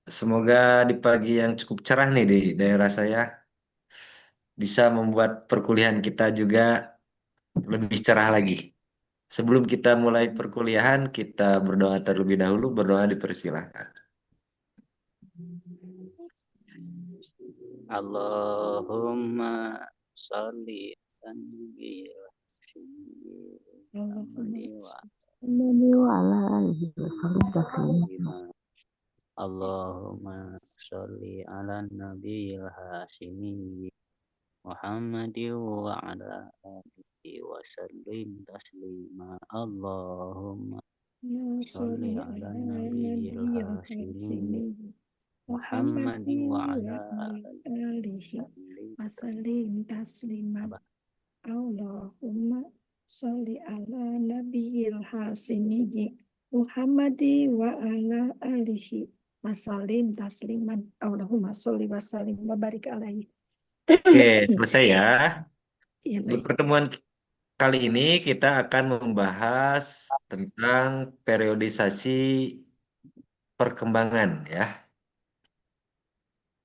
Semoga di pagi yang cukup cerah nih di daerah saya bisa membuat perkuliahan kita juga lebih cerah lagi. Sebelum kita mulai perkuliahan, kita berdoa terlebih dahulu. Berdoa dipersilahkan. Allahumma sholli ala Allahumma Muhammadin wa Nabi wa ala alihi wa sallam taslima. sallim. Allahumma sholli ala nabiyil hasimi Muhammadin wa ala alihi wa sallim taslima. Allahumma sholli Sholli ala ala nabiyil nabiyil hasimi hasimi Muhammadin Muhammadin wa wa ala ala alihi alihi wa sallim tasliman. Allahumma sholli ala nabiyil hasimi Muhammadi wa ala alihi wa sallim tasliman. Allahumma sholli wa sallim wa barik alaihi. Oke, selesai ya. Ya Untuk baik. pertemuan kali ini kita akan membahas tentang periodisasi perkembangan ya.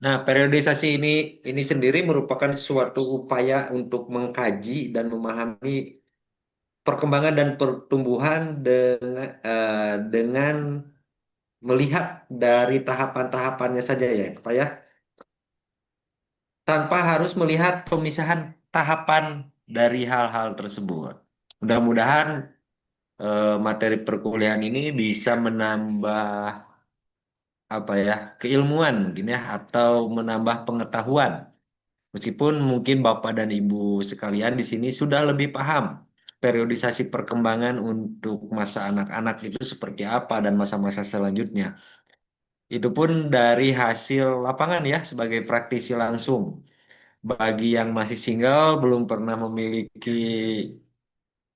Nah, periodisasi ini sendiri merupakan suatu upaya untuk mengkaji dan memahami perkembangan dan pertumbuhan dengan melihat dari tahapan-tahapannya saja ya, Pak ya, tanpa harus melihat pemisahan tahapan dari hal-hal tersebut. Mudah-mudahan materi perkuliahan ini bisa menambah apa ya, keilmuan mungkin ya, atau menambah pengetahuan. Meskipun mungkin Bapak dan Ibu sekalian di sini sudah lebih paham periodisasi perkembangan untuk masa anak-anak itu seperti apa dan masa-masa selanjutnya. Itu pun dari hasil lapangan ya sebagai praktisi langsung. Bagi yang masih single, belum pernah memiliki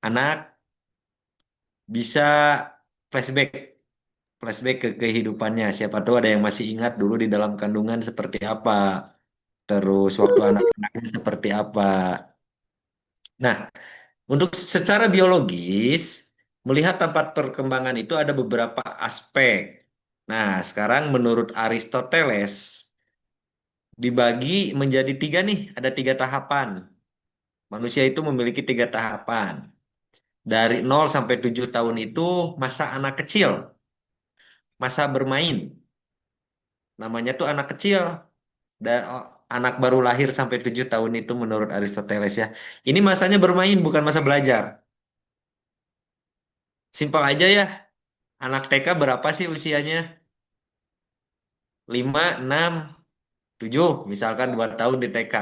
anak, bisa flashback flashback ke kehidupannya. Siapa tahu ada yang masih ingat dulu di dalam kandungan seperti apa, terus waktu anak-anaknya seperti apa. Nah, untuk secara biologis, melihat tempat perkembangan itu ada beberapa aspek. Nah, sekarang menurut Aristoteles, dibagi menjadi tiga nih, ada tiga tahapan. Manusia itu memiliki tiga tahapan. Dari 0 sampai 7 tahun itu masa anak kecil, masa bermain. Namanya tuh anak kecil. Anak baru lahir sampai 7 tahun itu menurut Aristoteles ya. Ini masanya bermain, bukan masa belajar. Simpel aja ya. Anak TK berapa sih usianya? 5, 6, 7, misalkan 2 tahun di TK.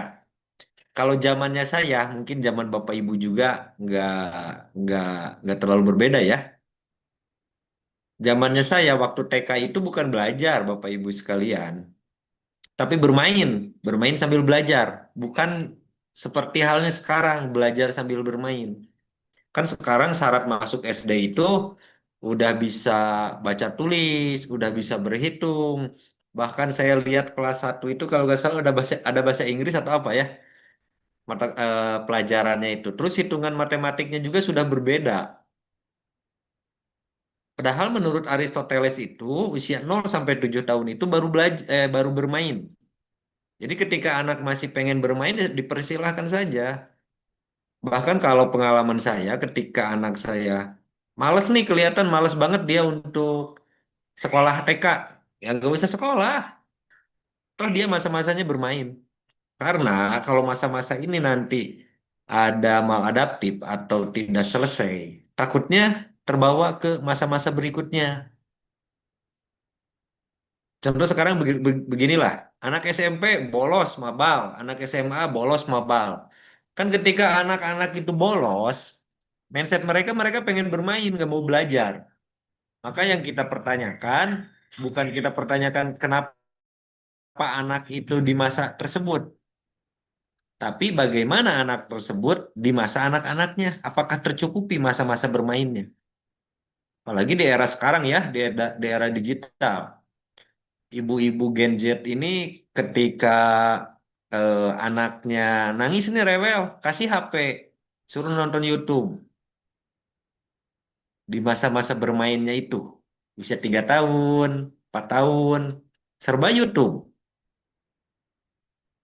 Kalau zamannya saya, mungkin zaman Bapak Ibu juga nggak nggak nggak terlalu berbeda ya. Zamannya saya waktu TK itu bukan belajar Bapak Ibu sekalian, tapi bermain, bermain sambil belajar. Bukan seperti halnya sekarang belajar sambil bermain. Kan sekarang syarat masuk SD itu udah bisa baca tulis, udah bisa berhitung. Bahkan saya lihat kelas 1 itu kalau nggak salah ada bahasa Inggris atau apa ya pelajarannya itu. Terus hitungan matematiknya juga sudah berbeda. Padahal menurut Aristoteles itu usia 0 sampai 7 tahun itu baru bermain. Jadi ketika anak masih pengen bermain ya dipersilahkan saja. Bahkan kalau pengalaman saya ketika anak saya males nih, kelihatan males banget dia untuk sekolah TK, ya nggak usah sekolah. Toh dia masa-masanya bermain. Karena kalau masa-masa ini nanti ada maladaptif atau tidak selesai, takutnya terbawa ke masa-masa berikutnya. Contoh sekarang beginilah, anak SMP bolos mabal, anak SMA bolos mabal. Kan ketika anak-anak itu bolos, mindset mereka pengen bermain, nggak mau belajar. Maka yang kita pertanyakan, bukan kita pertanyakan kenapa anak itu di masa tersebut, tapi bagaimana anak tersebut di masa anak-anaknya. Apakah tercukupi masa-masa bermainnya? Apalagi di era sekarang ya, di era digital. Ibu-ibu Gen Z ini ketika anaknya nangis nih rewel, kasih HP, suruh nonton YouTube di masa-masa bermainnya itu. usia 3 tahun, 4 tahun, serba YouTube.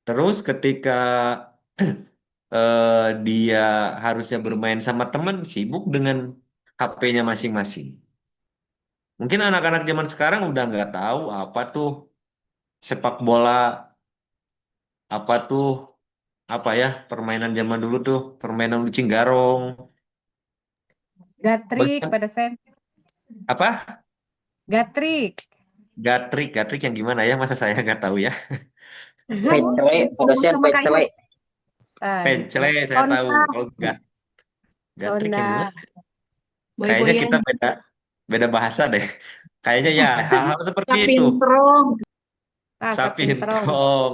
Terus ketika dia harusnya bermain sama teman, sibuk dengan HP-nya masing-masing. Mungkin anak-anak zaman sekarang udah nggak tahu apa tuh sepak bola, apa tuh apa ya permainan zaman dulu tuh, permainan lucing garong. Gatrik Bagaimana- pada sen. Apa? Gatrik. Gatrik, gatrik yang gimana ya? Masa saya nggak tahu ya? Pecele, Pak dosen, Sama Kak pecele. Iwan. Ah, gitu. Pencele saya tahu. Sonda. Kalau gatrik yang Sonda. gimana? Kayaknya kita beda beda bahasa deh. Kayaknya ya hal-hal seperti itu. Kapintrong. Ah, kapinterong. Sapintong.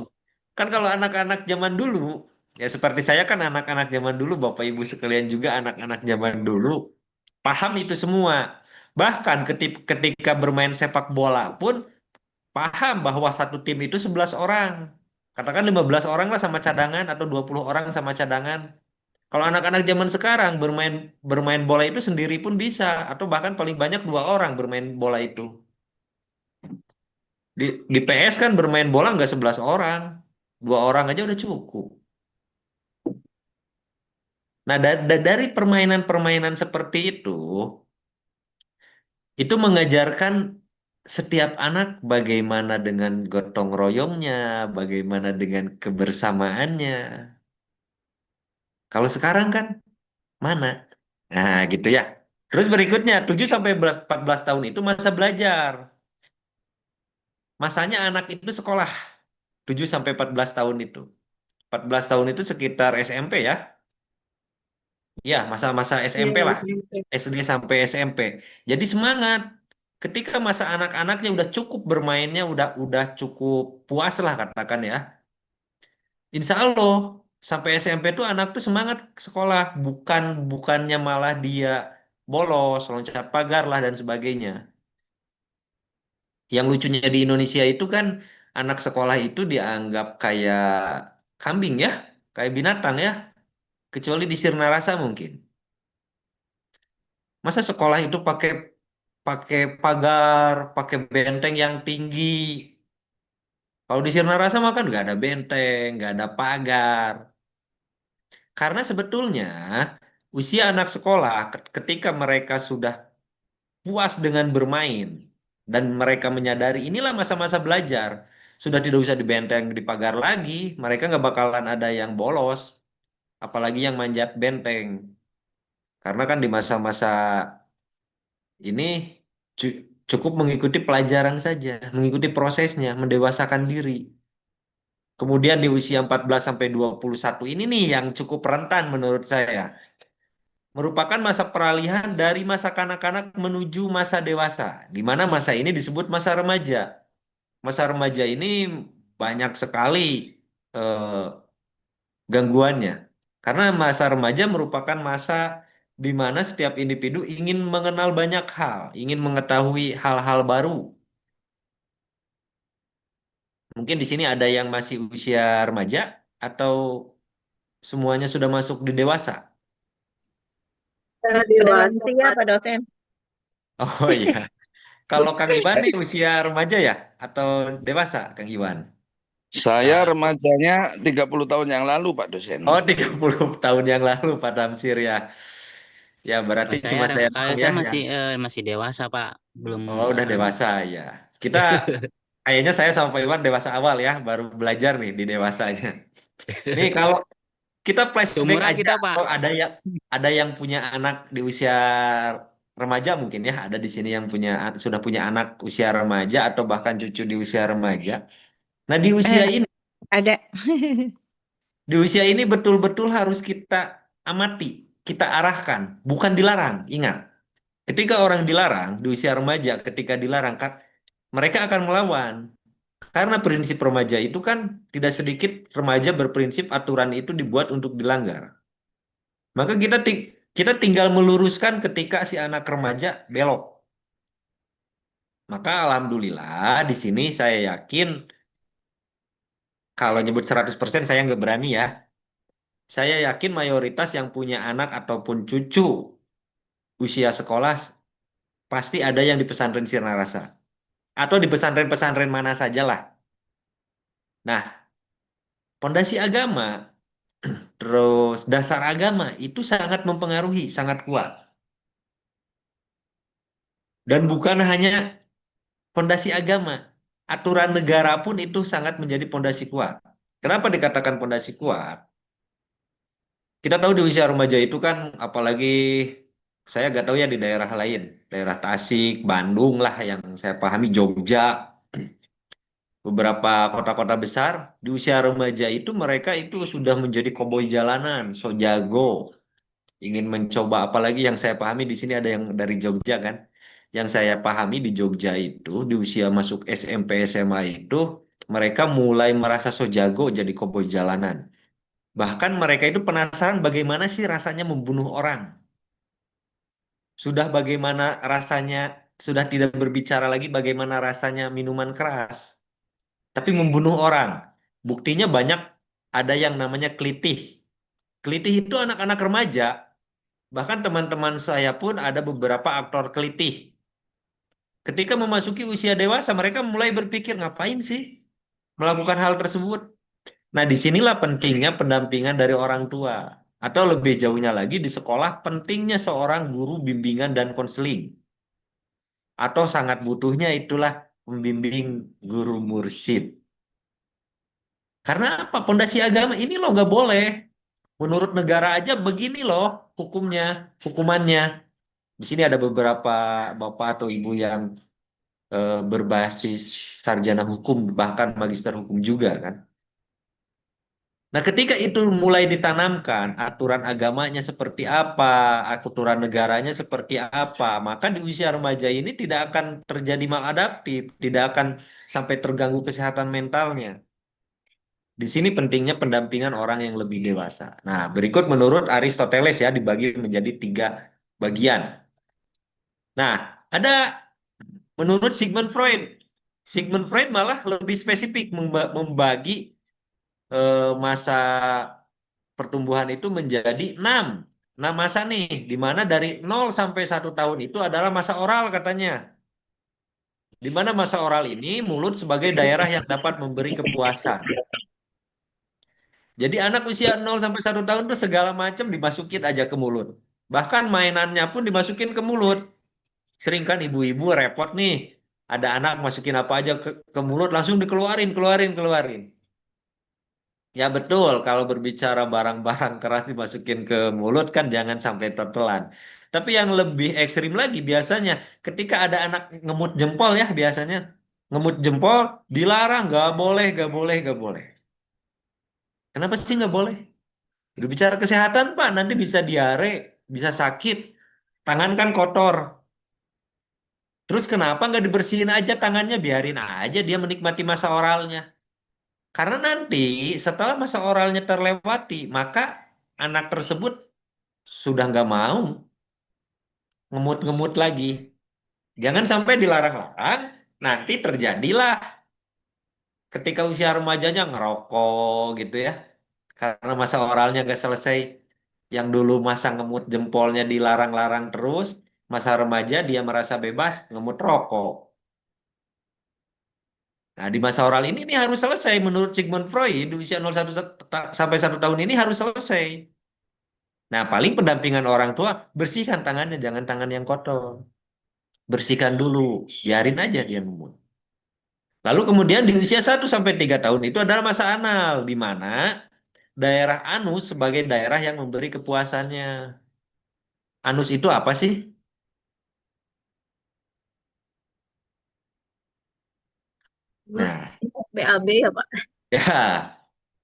Kan kalau anak-anak zaman dulu, ya seperti saya kan anak-anak zaman dulu, Bapak Ibu sekalian juga anak-anak zaman dulu, paham itu semua. Bahkan ketika bermain sepak bola pun paham bahwa satu tim itu 11 orang. Katakan 15 orang lah sama cadangan atau 20 orang sama cadangan. Kalau anak-anak zaman sekarang bermain bermain bola itu sendiri pun bisa atau bahkan paling banyak 2 orang bermain bola itu. Di PS kan bermain bola nggak 11 orang, 2 orang aja udah cukup. Nah, dari permainan-permainan seperti itu mengajarkan setiap anak bagaimana dengan gotong royongnya, bagaimana dengan kebersamaannya. Kalau sekarang kan mana? Nah, gitu ya. Terus berikutnya, 7 sampai 14 tahun itu masa belajar. Masanya anak itu sekolah, 7 sampai 14 tahun itu. 14 tahun itu sekitar SMP ya. Ya, masa-masa Iya, SMP lah. SMP. SD sampai SMP. Jadi semangat. Ketika masa anak-anaknya udah cukup bermainnya, udah cukup puas lah katakan ya. Insya Allah sampai SMP tuh anak tuh semangat sekolah, bukannya malah dia bolos, loncat pagar lah dan sebagainya. Yang lucunya di Indonesia itu kan anak sekolah itu dianggap kayak kambing ya, kayak binatang ya, kecuali di Sirna Rasa mungkin. Masa sekolah itu pakai pakai pagar, pakai benteng yang tinggi. Kalau di Sirna Rasa mah kan nggak ada benteng, nggak ada pagar. Karena sebetulnya usia anak sekolah ketika mereka sudah puas dengan bermain dan mereka menyadari inilah masa-masa belajar, sudah tidak usah dibenteng, dipagar lagi, mereka nggak bakalan ada yang bolos, apalagi yang manjat benteng. Karena kan di masa-masa ini cukup mengikuti pelajaran saja, mengikuti prosesnya, mendewasakan diri. Kemudian di usia 14 sampai 21 ini nih yang cukup rentan menurut saya. Merupakan masa peralihan dari masa kanak-kanak menuju masa dewasa, di mana masa ini disebut masa remaja. Masa remaja ini banyak sekali eh, gangguannya. Karena masa remaja merupakan masa di mana setiap individu ingin mengenal banyak hal, ingin mengetahui hal-hal baru. Mungkin di sini ada yang masih usia remaja atau semuanya sudah masuk di dewasa. Karena Ada dewasa, lansia, Pak. Pak dosen. Oh iya. Kalau Kang Iwan nih usia remaja ya atau dewasa, Kang Iwan? Saya Nah, remajanya 30 tahun yang lalu, Pak dosen. oh 30 tahun yang lalu Pak Damsir ya. Ya berarti Kalau saya, cuma saya kalau doang ya saya yang masih dewasa, Pak. Belum oh udah remaja. dewasa ya. Kita kayaknya saya sama Pak Iwan dewasa awal ya, baru belajar nih di dewasanya. Nih kalau kita flashback Seumuran aja kita, Pak. atau ada yang punya anak di usia remaja mungkin ya, ada di sini yang sudah punya anak usia remaja atau bahkan cucu di usia remaja. Nah, Ada. di usia ini betul-betul harus kita amati, kita arahkan, bukan dilarang. Ingat, ketika orang dilarang di usia remaja, ketika dilarang kan mereka akan melawan. Karena prinsip remaja itu kan tidak sedikit remaja berprinsip aturan itu dibuat untuk dilanggar. Maka kita tinggal meluruskan ketika si anak remaja belok. Maka alhamdulillah di sini saya yakin kalau nyebut 100% saya nggak berani ya. Saya yakin mayoritas yang punya anak ataupun cucu usia sekolah pasti ada yang di pesantren Sirna Rasa. Atau di pesantren-pesantren mana saja lah. Nah, pondasi agama, terus dasar agama itu sangat mempengaruhi, sangat kuat. Dan bukan hanya pondasi agama, aturan negara pun itu sangat menjadi pondasi kuat. Kenapa dikatakan pondasi kuat? Kita tahu di usia remaja itu kan, apalagi saya nggak tahu ya di daerah lain, daerah Tasik, Bandung lah yang saya pahami, Jogja, beberapa kota-kota besar, di usia remaja itu mereka itu sudah menjadi koboi jalanan, so jago, ingin mencoba, apalagi yang saya pahami di sini ada yang dari Jogja kan. Yang saya pahami di Jogja itu di usia masuk SMP SMA itu mereka mulai merasa so jago jadi koboi jalanan. Bahkan mereka itu penasaran bagaimana sih rasanya membunuh orang. Sudah bagaimana rasanya, sudah tidak berbicara lagi bagaimana rasanya minuman keras, tapi membunuh orang. Buktinya banyak, ada yang namanya kelitih. Kelitih itu anak-anak remaja, bahkan teman-teman saya pun ada beberapa aktor kelitih. Ketika memasuki usia dewasa, mereka mulai berpikir, ngapain sih melakukan hal tersebut? Nah, disinilah pentingnya pendampingan dari orang tua. Atau lebih jauhnya lagi, di sekolah pentingnya seorang guru bimbingan dan konseling. Atau sangat butuhnya itulah pembimbing guru mursyid. Karena apa? Pondasi agama ini loh nggak boleh. Menurut negara aja begini loh hukumnya, hukumannya. Di sini ada beberapa bapak atau ibu yang berbasis sarjana hukum, bahkan magister hukum juga kan. Nah, ketika itu mulai ditanamkan, aturan agamanya seperti apa, aturan negaranya seperti apa, maka di usia remaja ini tidak akan terjadi maladaptif, tidak akan sampai terganggu kesehatan mentalnya. Di sini pentingnya pendampingan orang yang lebih dewasa. Nah, berikut menurut Aristoteles ya dibagi menjadi 3 bagian. Nah, ada menurut Sigmund Freud. Sigmund Freud malah lebih spesifik membagi masa pertumbuhan itu menjadi 6. 6 masa nih, di mana dari 0 sampai 1 tahun itu adalah masa oral katanya. Di mana masa oral ini mulut sebagai daerah yang dapat memberi kepuasan. Jadi anak usia 0 sampai 1 tahun tuh segala macam dimasukin aja ke mulut. Bahkan mainannya pun dimasukin ke mulut. Sering kan ibu-ibu repot nih. Ada anak masukin apa aja ke mulut langsung dikeluarin, keluarin, keluarin. Ya betul, kalau berbicara barang-barang keras dimasukin ke mulut kan jangan sampai tertelan. Tapi yang lebih ekstrim lagi biasanya ketika ada anak ngemut jempol ya biasanya. Ngemut jempol dilarang, nggak boleh, nggak boleh, nggak boleh. Kenapa sih nggak boleh? Berbicara kesehatan Pak, nanti bisa diare, bisa sakit. Tangan kan kotor. Terus kenapa nggak dibersihin aja tangannya, biarin aja dia menikmati masa oralnya. Karena nanti setelah masa oralnya terlewati, maka anak tersebut sudah nggak mau ngemut-ngemut lagi. Jangan sampai dilarang-larang, nanti terjadilah ketika usia remajanya ngerokok gitu ya. Karena masa oralnya nggak selesai. Yang dulu masa ngemut jempolnya dilarang-larang terus, masa remaja dia merasa bebas ngemut rokok. Nah, di masa oral ini nih harus selesai menurut Sigmund Freud di usia 0 sampai 1 tahun ini harus selesai. Nah, paling pendampingan orang tua, bersihkan tangannya, jangan tangan yang kotor. Bersihkan dulu, biarin aja dia ngemut. Lalu kemudian di usia 1 sampai 3 tahun itu adalah masa anal, di mana daerah anus sebagai daerah yang memberi kepuasannya. Anus itu apa sih? Terus Nah, BAB ya Pak. ya.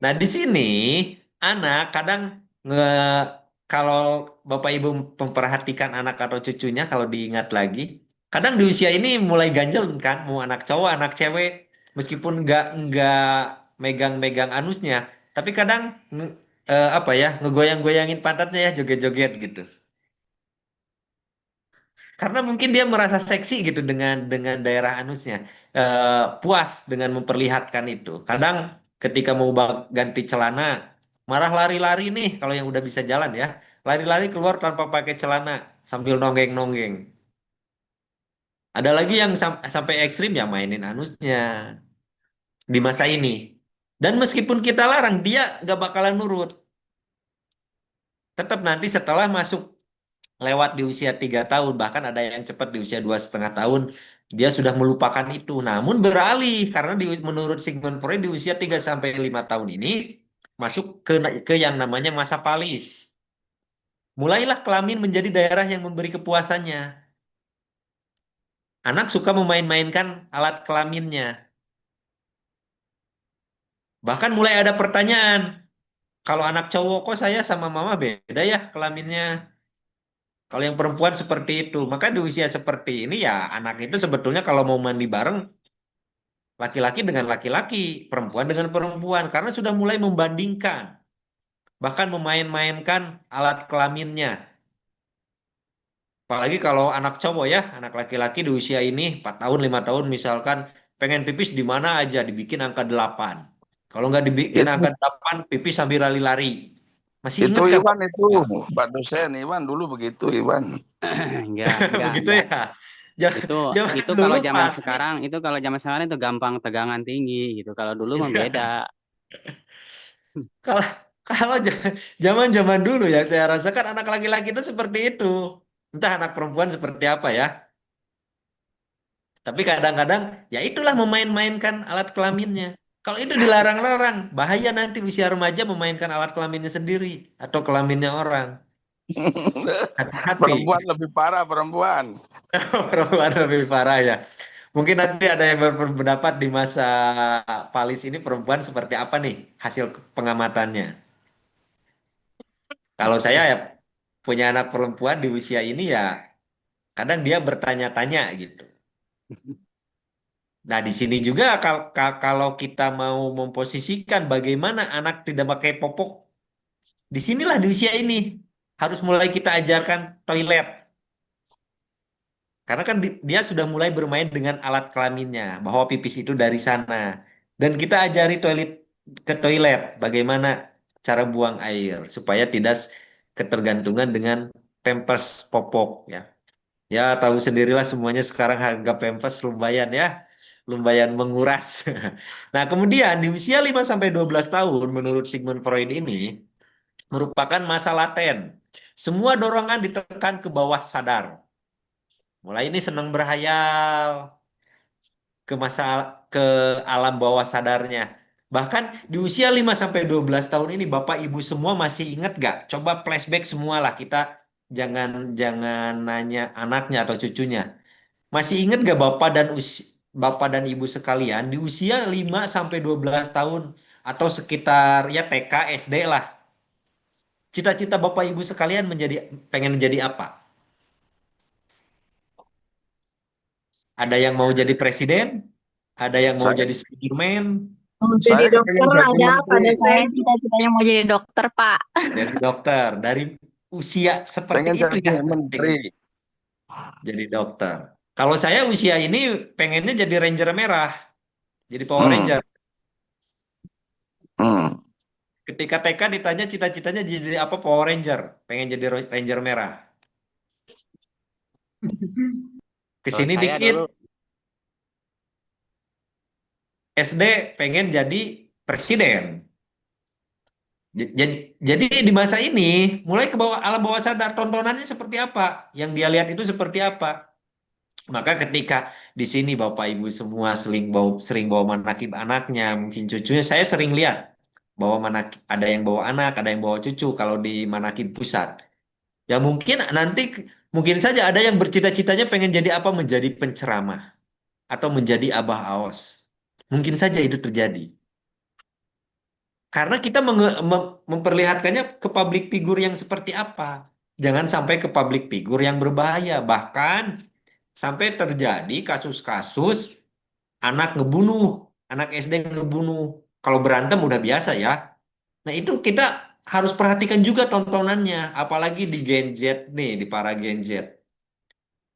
Nah, di sini anak kadang nge kalau Bapak Ibu memperhatikan anak atau cucunya kalau diingat lagi, kadang di usia ini mulai ganjel kan, mau anak cowok, anak cewek, meskipun nggak megang-megang anusnya, tapi kadang apa ya, ngegoyang-goyangin pantatnya ya, joget-joget gitu. Karena mungkin dia merasa seksi gitu dengan daerah anusnya. Puas dengan memperlihatkan itu. Kadang ketika mau ganti celana, marah lari-lari nih kalau yang udah bisa jalan ya. Lari-lari keluar tanpa pakai celana sambil nonggeng-nonggeng. Ada lagi yang sampai ekstrim ya mainin anusnya di masa ini. Dan meskipun kita larang, dia nggak bakalan nurut. Tetap nanti setelah masuk lewat di usia 3 tahun, bahkan ada yang cepat di usia 2,5 tahun, dia sudah melupakan itu. Namun beralih karena menurut Sigmund Freud di usia 3 sampai 5 tahun ini masuk ke yang namanya masa falis. Mulailah kelamin menjadi daerah yang memberi kepuasannya. Anak suka memain-mainkan alat kelaminnya. Bahkan mulai ada pertanyaan, kalau anak cowok kok saya sama mama beda ya kelaminnya. Kalau yang perempuan seperti itu, maka di usia seperti ini ya anak itu sebetulnya kalau mau mandi bareng laki-laki dengan laki-laki, perempuan dengan perempuan, karena sudah mulai membandingkan, bahkan memain-mainkan alat kelaminnya. Apalagi kalau anak cowok ya, anak laki-laki di usia ini 4 tahun, 5 tahun misalkan pengen pipis di mana aja dibikin angka 8. Kalau nggak dibikin Itu, angka 8, pipis sambil lari-lari. Masih itu ingat nggak Iwan itu, Bapak? Pak dosen Iwan dulu begitu Iwan. Begitu enggak. ya. Ja- Itu Zaman itu dulu kalau zaman pasti. sekarang, itu gampang tegangan tinggi gitu. Kalau dulu mah beda. Kalau kalau zaman-zaman dulu ya saya rasakan anak laki-laki itu seperti itu. Entah anak perempuan seperti apa ya. Tapi kadang-kadang ya itulah memain-mainkan alat kelaminnya. Kalau itu dilarang-larang, bahaya nanti usia remaja memainkan alat kelaminnya sendiri atau kelaminnya orang. Hati-hati. Perempuan lebih parah perempuan. Perempuan lebih parah ya. Mungkin nanti ada yang berpendapat di masa Palis ini perempuan seperti apa nih hasil pengamatannya. Kalau saya ya punya anak perempuan di usia ini ya kadang dia bertanya-tanya gitu. Nah di sini juga kalau kita mau memposisikan bagaimana anak tidak pakai popok, disinilah di usia ini harus mulai kita ajarkan toilet. Karena kan dia sudah mulai bermain dengan alat kelaminnya, bahwa pipis itu dari sana. Dan kita ajari ke toilet, bagaimana cara buang air supaya tidak ketergantungan dengan pampers popok ya. Ya tahu sendirilah semuanya sekarang harga pampers lumayan ya, lumayan menguras. Nah, kemudian di usia 5 sampai 12 tahun menurut Sigmund Freud ini merupakan masa laten. Semua dorongan ditekan ke bawah sadar. Mulai ini senang berhayal ke masa ke alam bawah sadarnya. Bahkan di usia 5 sampai 12 tahun ini Bapak Ibu semua masih ingat gak? Coba flashback semua lah kita jangan jangan nanya anaknya atau cucunya. Masih ingat gak Bapak dan Ibu sekalian di usia 5 sampai 12 tahun atau sekitar ya TK SD lah. Cita-cita Bapak Ibu sekalian pengen menjadi apa? Ada yang mau jadi presiden, ada yang mau Saya jadi Spiderman, Mau saya jadi kepengen dokter jadi ada apa? menteri, Ada saya cita-citanya mau jadi dokter, Pak. dari dokter, dari usia seperti pengen itu jadi ya menteri. pengen jadi dokter. Kalau saya usia ini pengennya jadi Ranger merah, jadi Power Hmm, Ranger. hmm. Ketika TK ditanya cita-citanya jadi apa Power Ranger, pengen jadi Ranger merah. Kalau Kesini saya dikit, dulu SD pengen jadi presiden. Jadi di masa ini mulai ke bawah alam bawah sadar tontonannya seperti apa, yang dia lihat itu seperti apa. Maka ketika di sini Bapak Ibu semua sering bawa manakib anaknya, mungkin cucunya saya sering lihat bawa manakib, ada yang bawa anak, ada yang bawa cucu kalau di manakib pusat. Ya mungkin saja ada yang bercita-citanya pengen jadi apa, menjadi penceramah atau menjadi Abah Aos. Mungkin saja itu terjadi. Karena kita memperlihatkannya ke public figure yang seperti apa. Jangan sampai ke public figure yang berbahaya. Bahkan sampai terjadi kasus-kasus anak ngebunuh, anak SD ngebunuh. Kalau berantem udah biasa ya. Nah itu kita harus perhatikan juga tontonannya. Apalagi di Gen Z nih, di para Gen Z.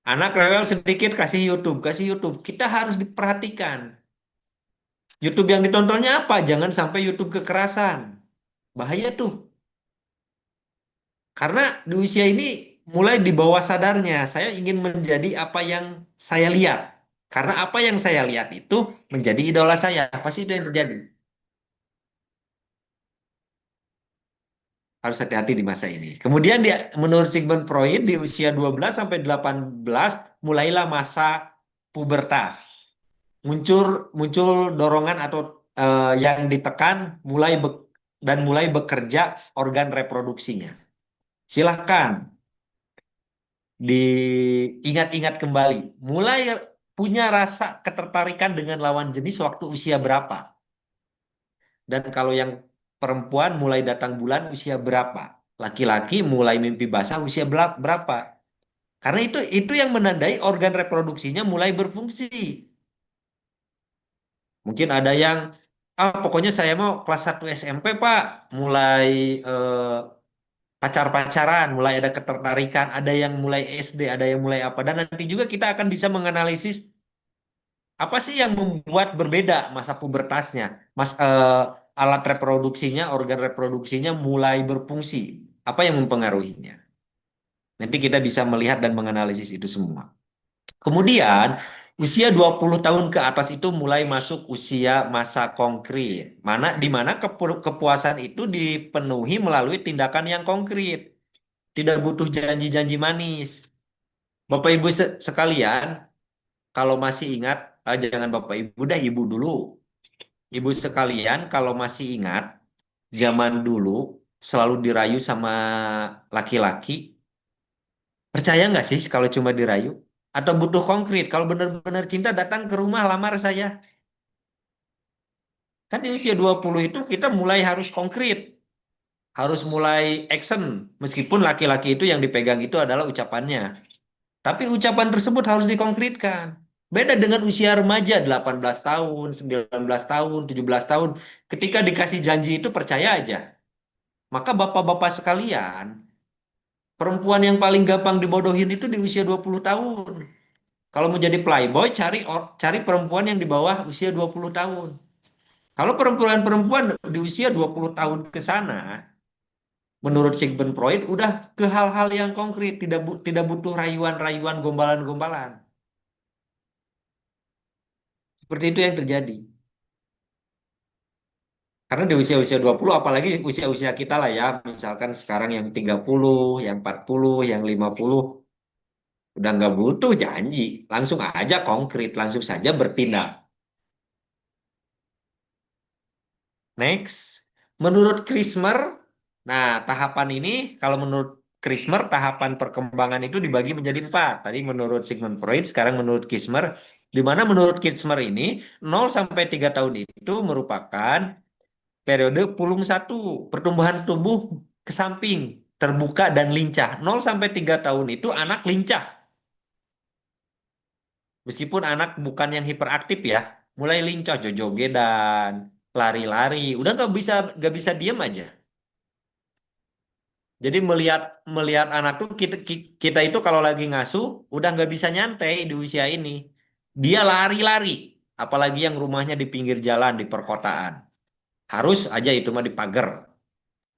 Anak rewel sedikit kasih YouTube, kasih YouTube. Kita harus diperhatikan. YouTube yang ditontonnya apa? Jangan sampai YouTube kekerasan. Bahaya tuh. Karena di usia ini mulai di bawah sadarnya, saya ingin menjadi apa yang saya lihat. Karena apa yang saya lihat itu menjadi idola saya. Pasti itu yang terjadi. Harus hati-hati di masa ini. Kemudian dia, menurut Sigmund Freud, di usia 12 sampai 18 mulailah masa pubertas. Muncul muncul dorongan atau yang ditekan dan mulai bekerja organ reproduksinya. Silahkan diingat-ingat kembali. Mulai punya rasa ketertarikan dengan lawan jenis waktu usia berapa? Dan kalau yang perempuan mulai datang bulan usia berapa? Laki-laki mulai mimpi basah usia berapa? Karena itu yang menandai organ reproduksinya mulai berfungsi. Mungkin ada yang pokoknya saya mau kelas 1 SMP, Pak, mulai pacar-pacaran, mulai ada ketertarikan, ada yang mulai SD, ada yang mulai apa. Dan nanti juga kita akan bisa menganalisis apa sih yang membuat berbeda masa pubertasnya, alat reproduksinya, organ reproduksinya mulai berfungsi. Apa yang mempengaruhinya? Nanti kita bisa melihat dan menganalisis itu semua. Kemudian, usia 20 tahun ke atas itu mulai masuk usia masa konkret. Di mana kepuasan itu dipenuhi melalui tindakan yang konkret. Tidak butuh janji-janji manis. Bapak Ibu sekalian, kalau masih ingat, jangan Bapak Ibu dah, Ibu dulu. Ibu sekalian, kalau masih ingat, zaman dulu selalu dirayu sama laki-laki. Percaya nggak sih kalau cuma dirayu? Atau butuh konkret? Kalau benar-benar cinta datang ke rumah lamar saya. Kan di usia 20 itu kita mulai harus konkret. Harus mulai action. Meskipun laki-laki itu yang dipegang itu adalah ucapannya. Tapi ucapan tersebut harus dikonkretkan. Beda dengan usia remaja, 18 tahun, 19 tahun, 17 tahun. Ketika dikasih janji itu percaya aja. Maka bapak-bapak sekalian, perempuan yang paling gampang dibodohin itu di usia 20 tahun. Kalau mau jadi playboy, cari perempuan yang di bawah usia 20 tahun. Kalau perempuan-perempuan di usia 20 tahun ke sana, menurut Sigmund Freud, udah ke hal-hal yang konkret, tidak butuh rayuan-rayuan, gombalan-gombalan. Seperti itu yang terjadi. Karena di usia-usia 20, apalagi usia-usia kita lah ya, misalkan sekarang yang 30, yang 40, yang 50, udah nggak butuh janji, langsung aja konkret, langsung saja bertindak. Next, menurut Krismer, nah tahapan ini, kalau menurut Krismer, tahapan perkembangan itu dibagi menjadi 4. Tadi menurut Sigmund Freud, sekarang menurut Krismer, di mana menurut Krismer ini, 0 sampai 3 tahun itu merupakan periode pulung 1, pertumbuhan tubuh ke samping, terbuka dan lincah. 0 sampai 3 tahun itu anak lincah. Meskipun anak bukan yang hiperaktif ya, mulai lincah, jojogedan, lari-lari, udah nggak bisa diem aja. Jadi melihat melihat anak tuh kita itu kalau lagi ngasuh udah nggak bisa nyantai di usia ini. Dia lari-lari, apalagi yang rumahnya di pinggir jalan di perkotaan. Harus aja itu mah dipagar.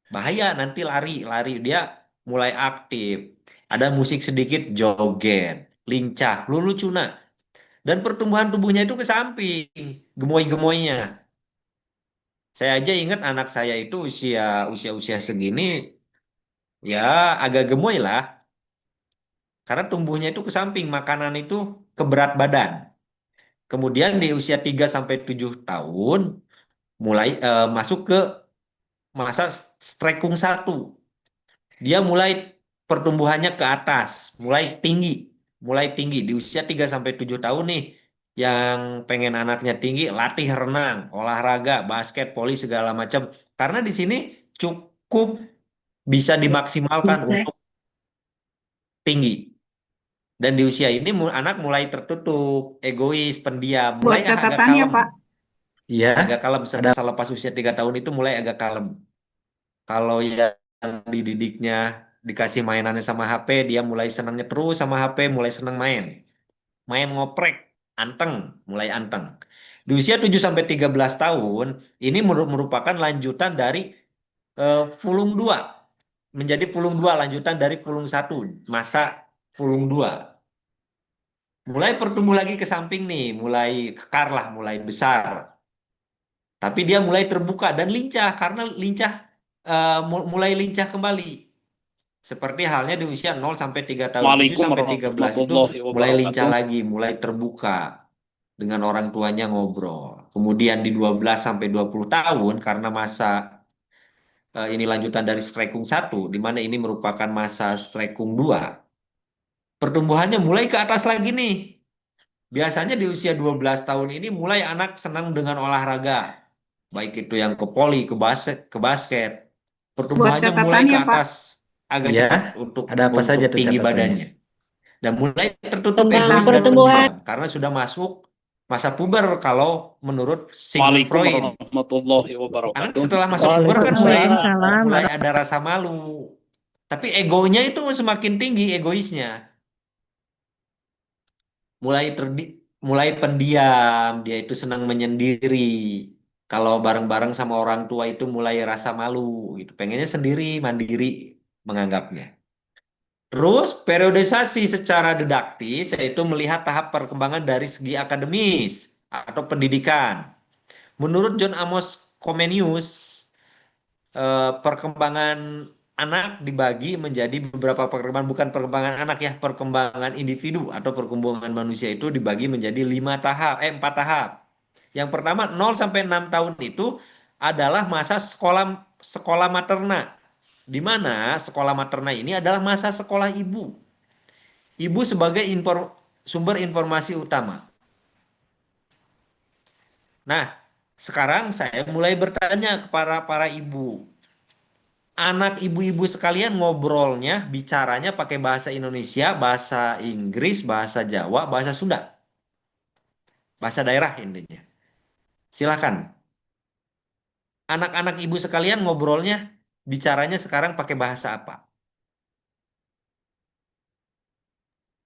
Bahaya nanti lari-lari dia mulai aktif. Ada musik sedikit joget, lincah, lulucuna. Dan pertumbuhan tubuhnya itu ke samping, gemoy-gemoynya. Saya aja ingat anak saya itu usia segini ya agak gemoy lah. Karena tumbuhnya itu ke samping, makanan itu ke berat badan. Kemudian di usia 3 sampai 7 tahun mulai masuk ke masa strekung 1. Dia mulai pertumbuhannya ke atas, mulai tinggi di usia 3 sampai 7 tahun nih. Yang pengen anaknya tinggi, latih renang, olahraga, basket, voli segala macam. Karena di sini cukup bisa dimaksimalkan untuk tinggi. Dan di usia ini anak mulai tertutup, egois, pendiam, mulai Buat agak catatannya, kalem. Pak. Iya, agak kalem selepas usia 3 tahun itu mulai agak kalem. Kalau yang dididiknya dikasih mainannya sama HP, dia mulai senangnya terus sama HP, mulai senang main. Main ngoprek, anteng, mulai anteng. Di usia 7 sampai 13 tahun, ini merupakan lanjutan dari Fulung 2. menjadi Pulung 2, lanjutan dari Pulung 1, masa Pulung 2. Mulai bertumbuh lagi ke samping nih, mulai kekar lah, mulai besar. Tapi dia mulai terbuka dan lincah karena mulai lincah kembali. Seperti halnya di usia 0 sampai 3 tahun, 7 Waalaikum sampai 13 itu warahmatullahi mulai lincah wabarakatuh. lagi, mulai terbuka dengan orang tuanya ngobrol. Kemudian di 12 sampai 20 tahun karena masa ini lanjutan dari Strekung 1, di mana ini merupakan masa Strekung 2. Pertumbuhannya mulai ke atas lagi nih. Biasanya di usia 12 tahun ini mulai anak senang dengan olahraga. Baik itu yang ke voli, ke basket. Buat Pertumbuhannya mulai ke catatannya, Pak. atas agak Ya, cepat untuk ada apa saja tuh tinggi catatannya? badannya. Dan mulai tertutup Tentang egois dan pertumbuhan. pendiam karena sudah masuk masa puber kalau menurut Sigmund Waalaikum Freud. warahmatullahi Anak wabarakatuh. setelah masuk puber kan Waalaikumsalam. mulai ada rasa malu. Tapi egonya itu semakin tinggi egoisnya. Mulai pendiam, dia itu senang menyendiri. Kalau bareng-bareng sama orang tua itu mulai rasa malu gitu. Pengennya sendiri, mandiri menganggapnya. Terus periodisasi secara didaktis yaitu melihat tahap perkembangan dari segi akademis atau pendidikan. Menurut John Amos Comenius, perkembangan anak dibagi menjadi beberapa perkembangan, bukan perkembangan anak ya, perkembangan individu atau perkembangan manusia itu dibagi menjadi 4 tahap. Yang pertama 0 sampai 6 tahun itu adalah masa sekolah materna, di mana sekolah materna ini adalah masa sekolah ibu. Ibu sebagai sumber informasi utama. Nah, sekarang saya mulai bertanya kepada para ibu. Anak ibu-ibu sekalian ngobrolnya, bicaranya pakai bahasa Indonesia, bahasa Inggris, bahasa Jawa, bahasa Sunda. Bahasa daerah intinya. Silahkan. Anak-anak ibu sekalian ngobrolnya, bicaranya sekarang pakai bahasa apa?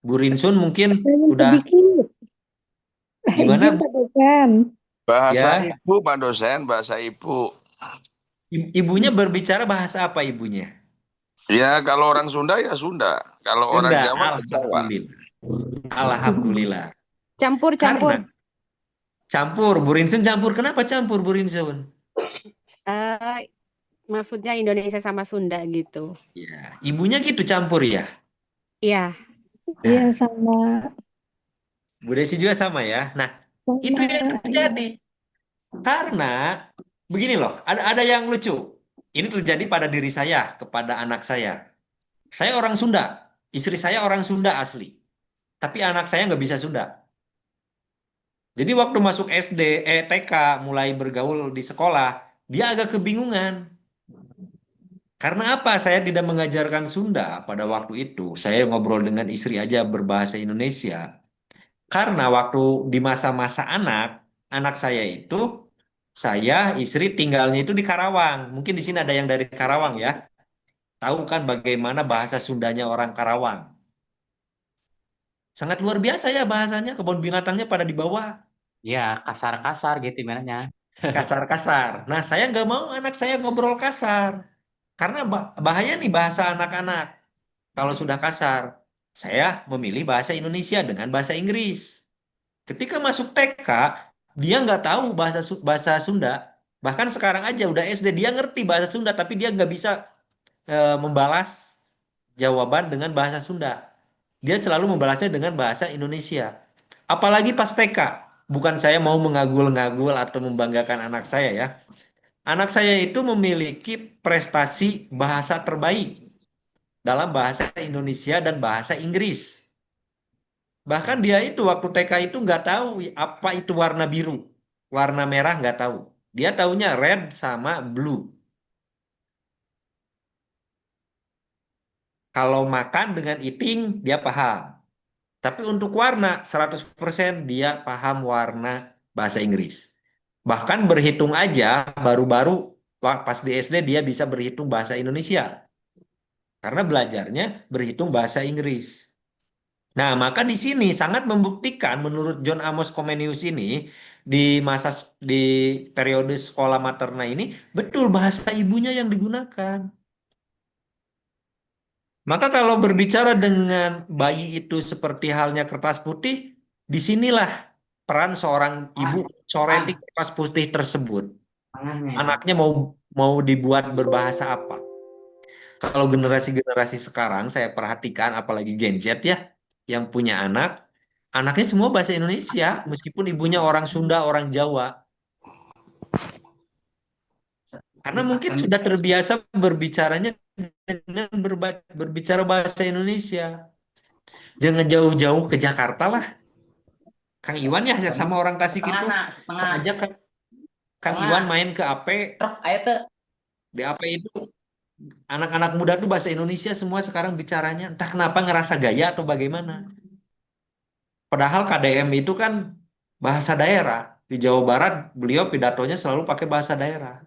Bu Rinsun mungkin udah Sedikit. gimana? Izin Pak Dosen. Bahasa Ya, ibu, Pak dosen, bahasa ibu. ibunya berbicara bahasa apa ibunya? Ya, kalau orang Sunda ya Sunda. Kalau orang Sunda, Jawa ya Jawa. alhamdulillah. Alhamdulillah. Campur. Karena campur, Bu Rinsun campur. Kenapa campur, Bu Rinsun? Maksudnya Indonesia sama Sunda gitu. Ya, ibunya gitu campur ya. Iya. Iya sama. Bu Desi juga sama ya. Nah, itu Sama. yang terjadi. Karena begini loh, ada yang lucu. Ini terjadi pada diri saya, kepada anak saya. Saya orang Sunda, istri saya orang Sunda asli. Tapi anak saya nggak bisa Sunda. Jadi waktu masuk SD, TK, mulai bergaul di sekolah, dia agak kebingungan. Karena apa? Saya tidak mengajarkan Sunda pada waktu itu. Saya ngobrol dengan istri aja berbahasa Indonesia. Karena waktu di masa-masa anak saya itu, saya istri tinggalnya itu di Karawang. Mungkin di sini ada yang dari Karawang ya. Tahu kan bagaimana bahasa Sundanya orang Karawang? Sangat luar biasa ya bahasanya, kebun binatangnya pada di bawah. Ya, kasar-kasar gitu sebenarnya. Kasar-kasar. Nah, saya nggak mau anak saya ngobrol kasar. Karena bahaya nih bahasa anak-anak. Kalau sudah kasar, saya memilih bahasa Indonesia dengan bahasa Inggris. Ketika masuk TK, dia nggak tahu bahasa Sunda. Bahkan sekarang aja udah SD, dia ngerti bahasa Sunda, tapi dia nggak bisa membalas jawaban dengan bahasa Sunda. Dia selalu membalasnya dengan bahasa Indonesia. Apalagi pas TK. Bukan saya mau mengagul-ngagul atau membanggakan anak saya ya. Anak saya itu memiliki prestasi bahasa terbaik dalam bahasa Indonesia dan bahasa Inggris. Bahkan dia itu waktu TK itu nggak tahu apa itu warna biru. Warna merah nggak tahu. Dia taunya red sama blue. Kalau makan dengan eating, dia paham. Tapi untuk warna, 100% dia paham warna bahasa Inggris. Bahkan berhitung aja, baru-baru pas di SD dia bisa berhitung bahasa Indonesia. Karena belajarnya berhitung bahasa Inggris. Nah, maka di sini sangat membuktikan menurut John Amos Comenius ini di periode sekolah materna ini betul bahasa ibunya yang digunakan. Maka kalau berbicara dengan bayi itu seperti halnya kertas putih, disinilah peran seorang ibu coreti kertas putih tersebut. Anaknya mau mau dibuat berbahasa apa? Kalau generasi-generasi sekarang saya perhatikan, apalagi Gen Z ya, yang punya anak, anaknya semua bahasa Indonesia, meskipun ibunya orang Sunda, orang Jawa. Karena mungkin sudah terbiasa berbicaranya dengan berbicara bahasa Indonesia. Jangan jauh-jauh ke Jakarta lah. Kang Iwan ya sama orang Tasik itu. Saya ajak Kang Iwan main ke AP. Di AP itu anak-anak muda tuh bahasa Indonesia semua sekarang bicaranya. Entah kenapa ngerasa gaya atau bagaimana. Padahal KDM itu kan bahasa daerah. Di Jawa Barat beliau pidatonya selalu pakai bahasa daerah.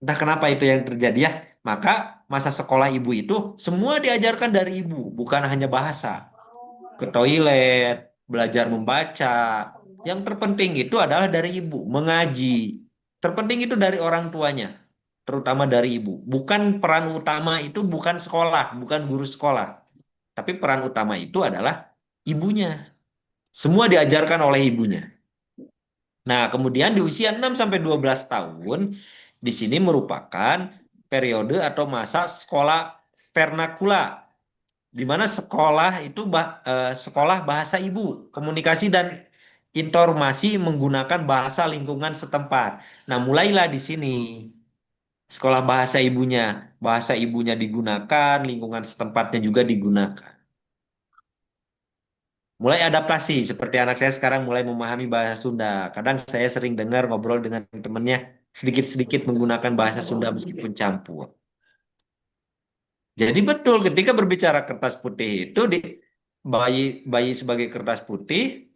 Entah kenapa itu yang terjadi ya. Maka masa sekolah ibu itu semua diajarkan dari ibu, bukan hanya bahasa. Ke toilet, belajar membaca. Yang terpenting itu adalah dari ibu, mengaji. Terpenting itu dari orang tuanya, terutama dari ibu. Bukan peran utama itu bukan sekolah, bukan guru sekolah. Tapi peran utama itu adalah ibunya. Semua diajarkan oleh ibunya. Nah, kemudian di usia 6 sampai 12 tahun, di sini merupakan periode atau masa sekolah vernakula, di mana sekolah itu sekolah bahasa ibu, komunikasi dan informasi menggunakan bahasa lingkungan setempat. Nah, mulailah di sini sekolah bahasa ibunya digunakan, lingkungan setempatnya juga digunakan. Mulai adaptasi, seperti anak saya sekarang mulai memahami bahasa Sunda. Kadang saya sering dengar ngobrol dengan temannya, sedikit-sedikit menggunakan bahasa Sunda meskipun campur. Jadi betul ketika berbicara kertas putih itu bayi bayi sebagai kertas putih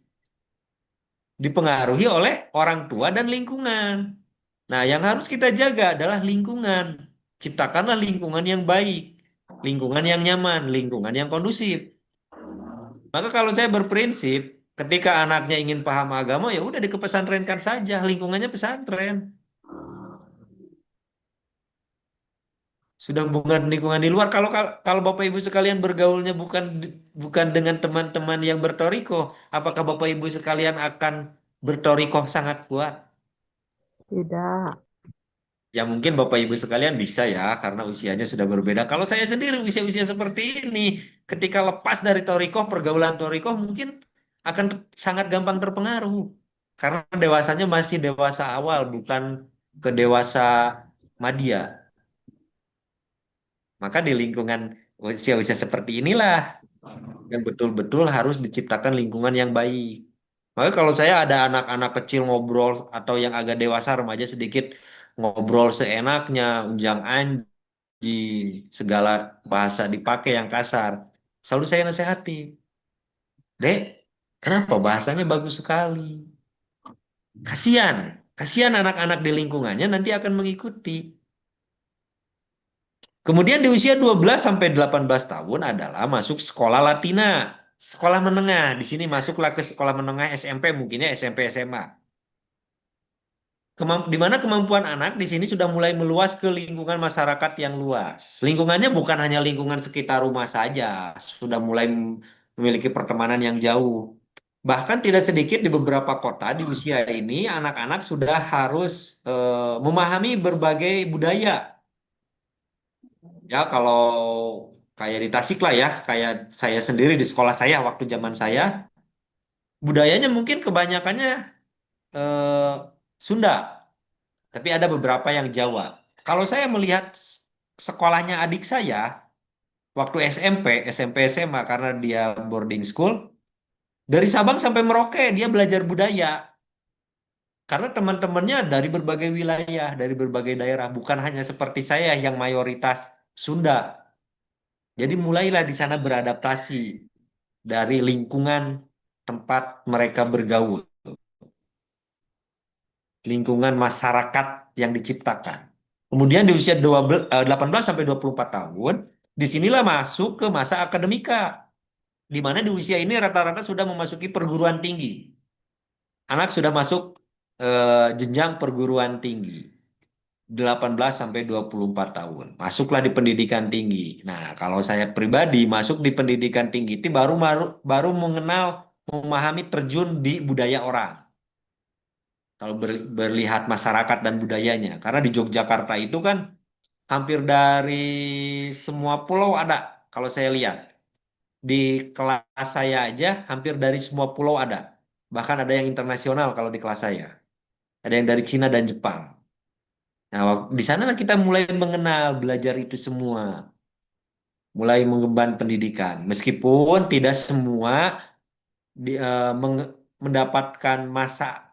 dipengaruhi oleh orang tua dan lingkungan. Nah, yang harus kita jaga adalah lingkungan. Ciptakanlah lingkungan yang baik, lingkungan yang nyaman, lingkungan yang kondusif. Maka kalau saya berprinsip, ketika anaknya ingin paham agama, ya udah dikepesantrenkan saja, lingkungannya pesantren. Sudah bukan lingkungan di luar. Kalau Bapak Ibu sekalian bergaulnya bukan dengan teman-teman yang bertoriko, apakah Bapak Ibu sekalian akan bertoriko sangat kuat? Tidak. Ya mungkin Bapak Ibu sekalian bisa ya, karena usianya sudah berbeda. Kalau saya sendiri usia-usia seperti ini, ketika lepas dari toriko, pergaulan toriko mungkin akan sangat gampang terpengaruh. Karena dewasanya masih dewasa awal, bukan ke dewasa madya. Maka di lingkungan usia-usia seperti inilah yang betul-betul harus diciptakan lingkungan yang baik. Maka kalau saya ada anak-anak kecil ngobrol atau yang agak dewasa remaja sedikit ngobrol seenaknya, unjang-anjing, segala bahasa dipakai yang kasar. Selalu saya nasihati, Dek, kenapa bahasanya bagus sekali? Kasihan, kasihan anak-anak di lingkungannya nanti akan mengikuti. Kemudian di usia 12 sampai 18 tahun adalah masuk sekolah Latina, sekolah menengah. Di sini masuklah ke sekolah menengah SMP, mungkinnya SMP SMA. Di mana kemampuan anak di sini sudah mulai meluas ke lingkungan masyarakat yang luas. Lingkungannya bukan hanya lingkungan sekitar rumah saja, sudah mulai memiliki pertemanan yang jauh. Bahkan tidak sedikit di beberapa kota di usia ini anak-anak sudah harus memahami berbagai budaya. Ya kalau kayak di Tasik lah ya, kayak saya sendiri di sekolah saya waktu zaman saya, budayanya mungkin kebanyakannya eh, Sunda, tapi ada beberapa yang Jawa. Kalau saya melihat sekolahnya adik saya waktu SMP SMA karena dia boarding school, dari Sabang sampai Merauke dia belajar budaya. Karena teman-temannya dari berbagai wilayah, dari berbagai daerah, bukan hanya seperti saya yang mayoritas Sunda. Jadi mulailah di sana beradaptasi dari lingkungan tempat mereka bergaul, lingkungan masyarakat yang diciptakan. Kemudian di usia 18 sampai 24 tahun, disinilah masuk ke masa akademika, di mana di usia ini rata-rata sudah memasuki perguruan tinggi. Anak sudah masuk jenjang perguruan tinggi. 18 sampai 24 tahun. Masuklah di pendidikan tinggi. Nah, kalau saya pribadi masuk di pendidikan tinggi itu baru baru baru mengenal, memahami terjun di budaya orang. Kalau berlihat masyarakat dan budayanya. Karena di Yogyakarta itu kan hampir dari semua pulau ada kalau saya lihat. Di kelas saya aja hampir dari semua pulau ada. Bahkan ada yang internasional kalau di kelas saya. Ada yang dari Cina dan Jepang. Nah, di sana kita mulai mengenal, belajar itu semua, mulai mengemban pendidikan. Meskipun tidak semua mendapatkan masa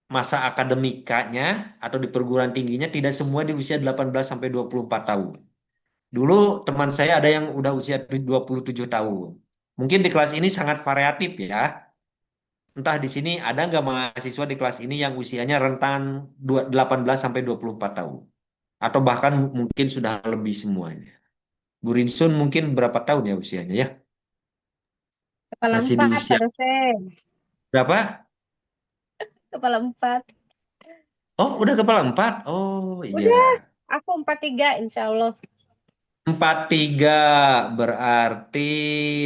masa akademikanya atau di perguruan tingginya tidak semua di usia 18 sampai 24 tahun. Dulu teman saya ada yang udah usia 27 tahun. Mungkin di kelas ini sangat variatif ya. Entah di sini ada nggak mahasiswa di kelas ini yang usianya rentan 18 sampai 24 tahun. Atau bahkan mungkin sudah lebih semuanya. Bu Rinsun mungkin berapa tahun ya usianya ya? Kepala Masih di 4, usia Pak dosen. berapa? Kepala 4. Oh, udah kepala 4. Oh, iya. Udah, aku 43, insya Allah. 43 berarti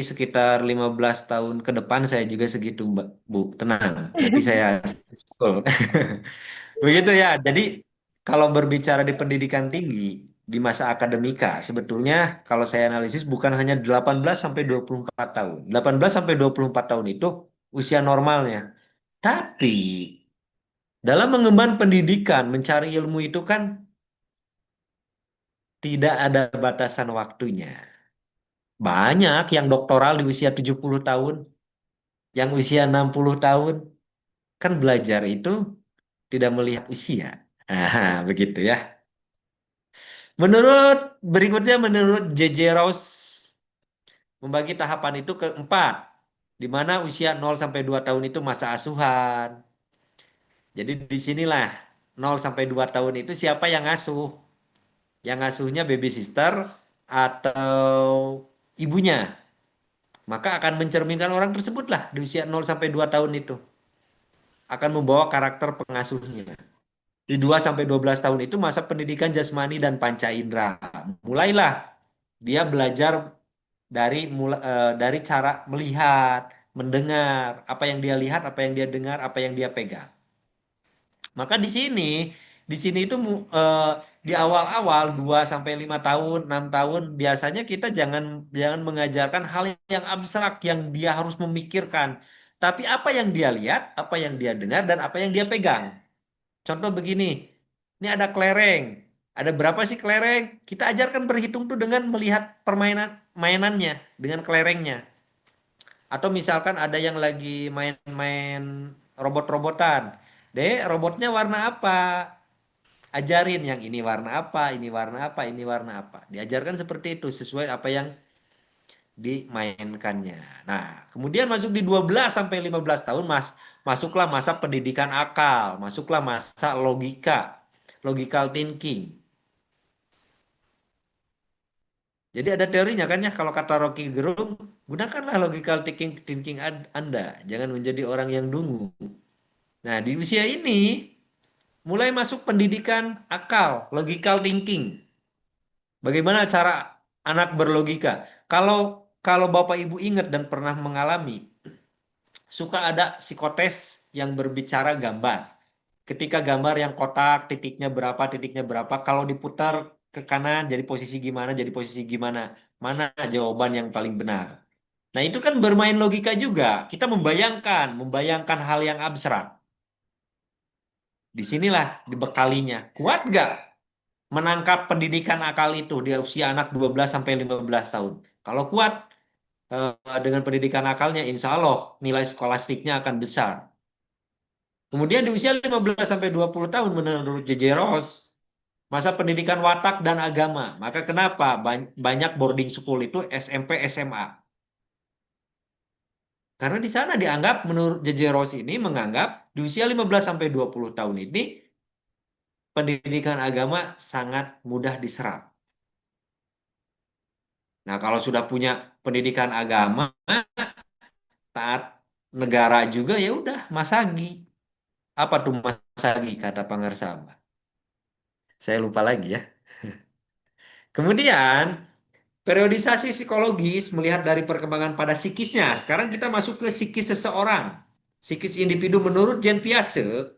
sekitar 15 tahun ke depan saya juga segitu, Mbak. Bu, tenang. Nanti saya scroll. Begitu ya. Jadi kalau berbicara di pendidikan tinggi di masa akademika, sebetulnya kalau saya analisis bukan hanya 18 sampai 24 tahun. 18 sampai 24 tahun itu usia normalnya. Tapi dalam mengemban pendidikan, mencari ilmu itu kan tidak ada batasan waktunya. Banyak yang doktoral di usia 70 tahun, yang usia 60 tahun. Kan belajar itu tidak melihat usia. Begitu ya. Berikutnya menurut J.J. Rouse membagi tahapan itu ke 4, di mana usia 0 sampai 2 tahun itu masa asuhan. Jadi disinilah 0 sampai 2 tahun itu siapa yang ngasuh? Yang ngasuhnya baby sister atau ibunya. Maka akan mencerminkan orang tersebut lah di usia 0 sampai 2 tahun itu. Akan membawa karakter pengasuhnya. Di 2 sampai 12 tahun itu masa pendidikan jasmani dan panca indera. Mulailah dia belajar dari cara melihat, mendengar, apa yang dia lihat, apa yang dia dengar, apa yang dia pegang. Maka di sini itu di awal-awal 2 sampai 5 tahun, 6 tahun biasanya kita jangan jangan mengajarkan hal yang abstrak yang dia harus memikirkan. Tapi apa yang dia lihat, apa yang dia dengar dan apa yang dia pegang. Contoh begini. Ini ada kelereng. Ada berapa sih kelereng? Kita ajarkan berhitung tuh dengan melihat mainannya dengan kelerengnya. Atau misalkan ada yang lagi main-main robot-robotan. Dek, robotnya warna apa? Ajarin yang ini warna apa, ini warna apa, ini warna apa. Diajarkan seperti itu sesuai apa yang dimainkannya. Nah, kemudian masuk di 12 sampai 15 tahun masuklah masa pendidikan akal, masuklah masa logika, logical thinking. Jadi ada teorinya kan ya kalau kata Rocky Gerung, gunakanlah logical thinking Anda, jangan menjadi orang yang dungu. Nah, di usia ini mulai masuk pendidikan akal, logical thinking. Bagaimana cara anak berlogika? Kalau kalau Bapak Ibu ingat dan pernah mengalami, suka ada psikotes yang berbicara gambar. Ketika gambar yang kotak, titiknya berapa, kalau diputar ke kanan jadi posisi gimana, mana jawaban yang paling benar. Nah, itu kan bermain logika juga. Kita membayangkan hal yang abstrak. Disinilah dibekalinya. Kuat gak menangkap pendidikan akal itu di usia anak 12 sampai 15 tahun? Kalau kuat dengan pendidikan akalnya, insya Allah nilai skolastiknya akan besar. Kemudian di usia 15 sampai 20 tahun menurut J.J. Ross, masa pendidikan watak dan agama. Maka kenapa banyak boarding school itu SMP, SMA? Karena di sana dianggap menurut J.J. Ross ini menganggap di usia 15 sampai 20 tahun ini pendidikan agama sangat mudah diserap. Nah, kalau sudah punya pendidikan agama, taat negara juga ya udah masagi. Apa tuh masagi kata Pangersaba? Saya lupa lagi ya. Kemudian periodisasi psikologis melihat dari perkembangan pada psikisnya. Sekarang kita masuk ke psikis seseorang. Psikis individu menurut Jean Piaget,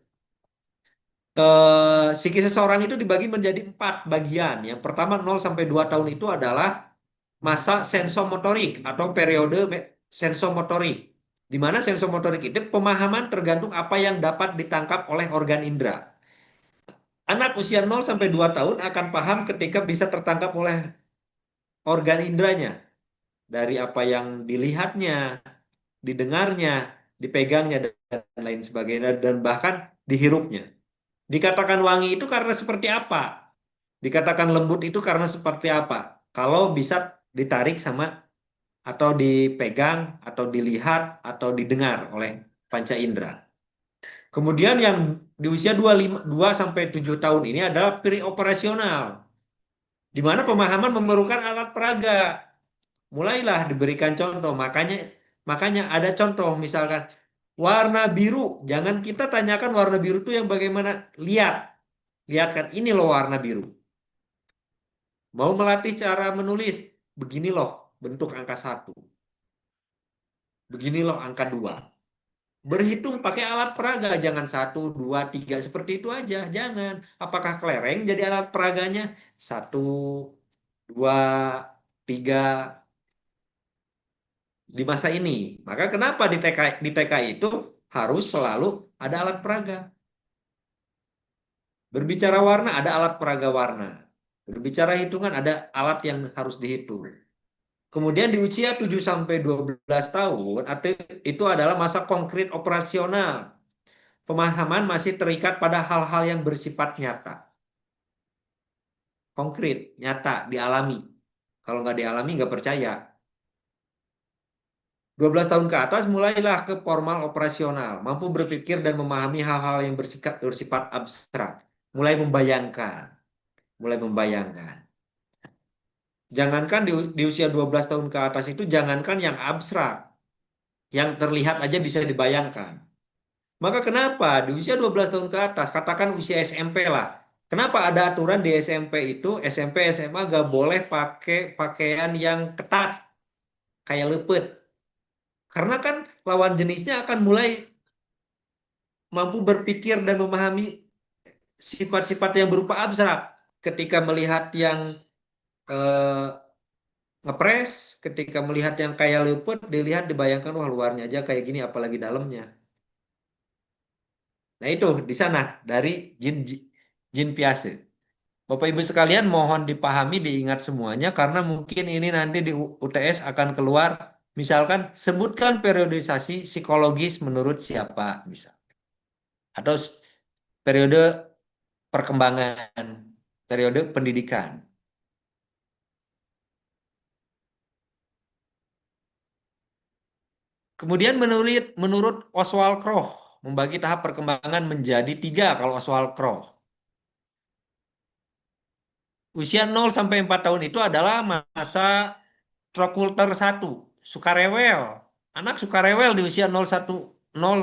psikis seseorang itu dibagi menjadi 4 bagian. Yang pertama 0 sampai 2 tahun itu adalah masa sensomotorik atau periode sensomotorik. Di mana sensomotorik itu pemahaman tergantung apa yang dapat ditangkap oleh organ indera. Anak usia 0 sampai 2 tahun akan paham ketika bisa tertangkap oleh organ inderanya. Dari apa yang dilihatnya, didengarnya, dipegangnya, dan lain sebagainya, dan bahkan dihirupnya. Dikatakan wangi itu karena seperti apa? Dikatakan lembut itu karena seperti apa? Kalau bisa ditarik sama atau dipegang atau dilihat atau didengar oleh panca indera. Kemudian yang di usia 2 sampai 7 tahun ini adalah pre-operasional, di mana pemahaman memerlukan alat peraga. Mulailah diberikan contoh, makanya ada contoh misalkan warna biru, jangan kita tanyakan warna biru itu yang bagaimana, lihat kan ini loh warna biru. Mau melatih cara menulis, begini loh bentuk angka 1. Begini loh angka 2. Berhitung pakai alat peraga, jangan 1, 2, 3 seperti itu aja, jangan. Apakah kelereng jadi alat peraganya? 1, 2, 3 di masa ini. Maka kenapa di TK itu harus selalu ada alat peraga? Berbicara warna ada alat peraga warna. Berbicara hitungan ada alat yang harus dihitung. Kemudian di usia 7 sampai 12 tahun atau itu adalah masa konkret operasional. Pemahaman masih terikat pada hal-hal yang bersifat nyata. Konkret, nyata, dialami. Kalau nggak dialami nggak percaya. 12 tahun ke atas mulailah ke formal operasional, mampu berpikir dan memahami hal-hal yang bersifat abstrak, mulai membayangkan. Jangankan di usia 12 tahun ke atas itu, jangankan yang abstrak, yang terlihat aja bisa dibayangkan. Maka kenapa di usia 12 tahun ke atas, katakan usia SMP lah, kenapa ada aturan di SMP itu, SMP, SMA gak boleh pakai pakaian yang ketat, kayak lepet. Karena kan lawan jenisnya akan mulai mampu berpikir dan memahami sifat-sifat yang berupa abstrak. Ketika melihat yang eh, ngepres, ketika melihat yang kayak lepet, dilihat dibayangkan, wah luarnya aja kayak gini, apalagi dalamnya. Nah itu di sana dari Jean Piaget. Bapak Ibu sekalian mohon dipahami, diingat semuanya karena mungkin ini nanti di UTS akan keluar. Misalkan sebutkan periodisasi psikologis menurut siapa misal. Atau periode perkembangan, periode pendidikan. Kemudian menurut Oswald Kroh, membagi tahap perkembangan menjadi 3 kalau Oswald Kroh. Usia 0 sampai 4 tahun itu adalah masa Trokultur 1, suka rewel. Anak suka rewel di usia 0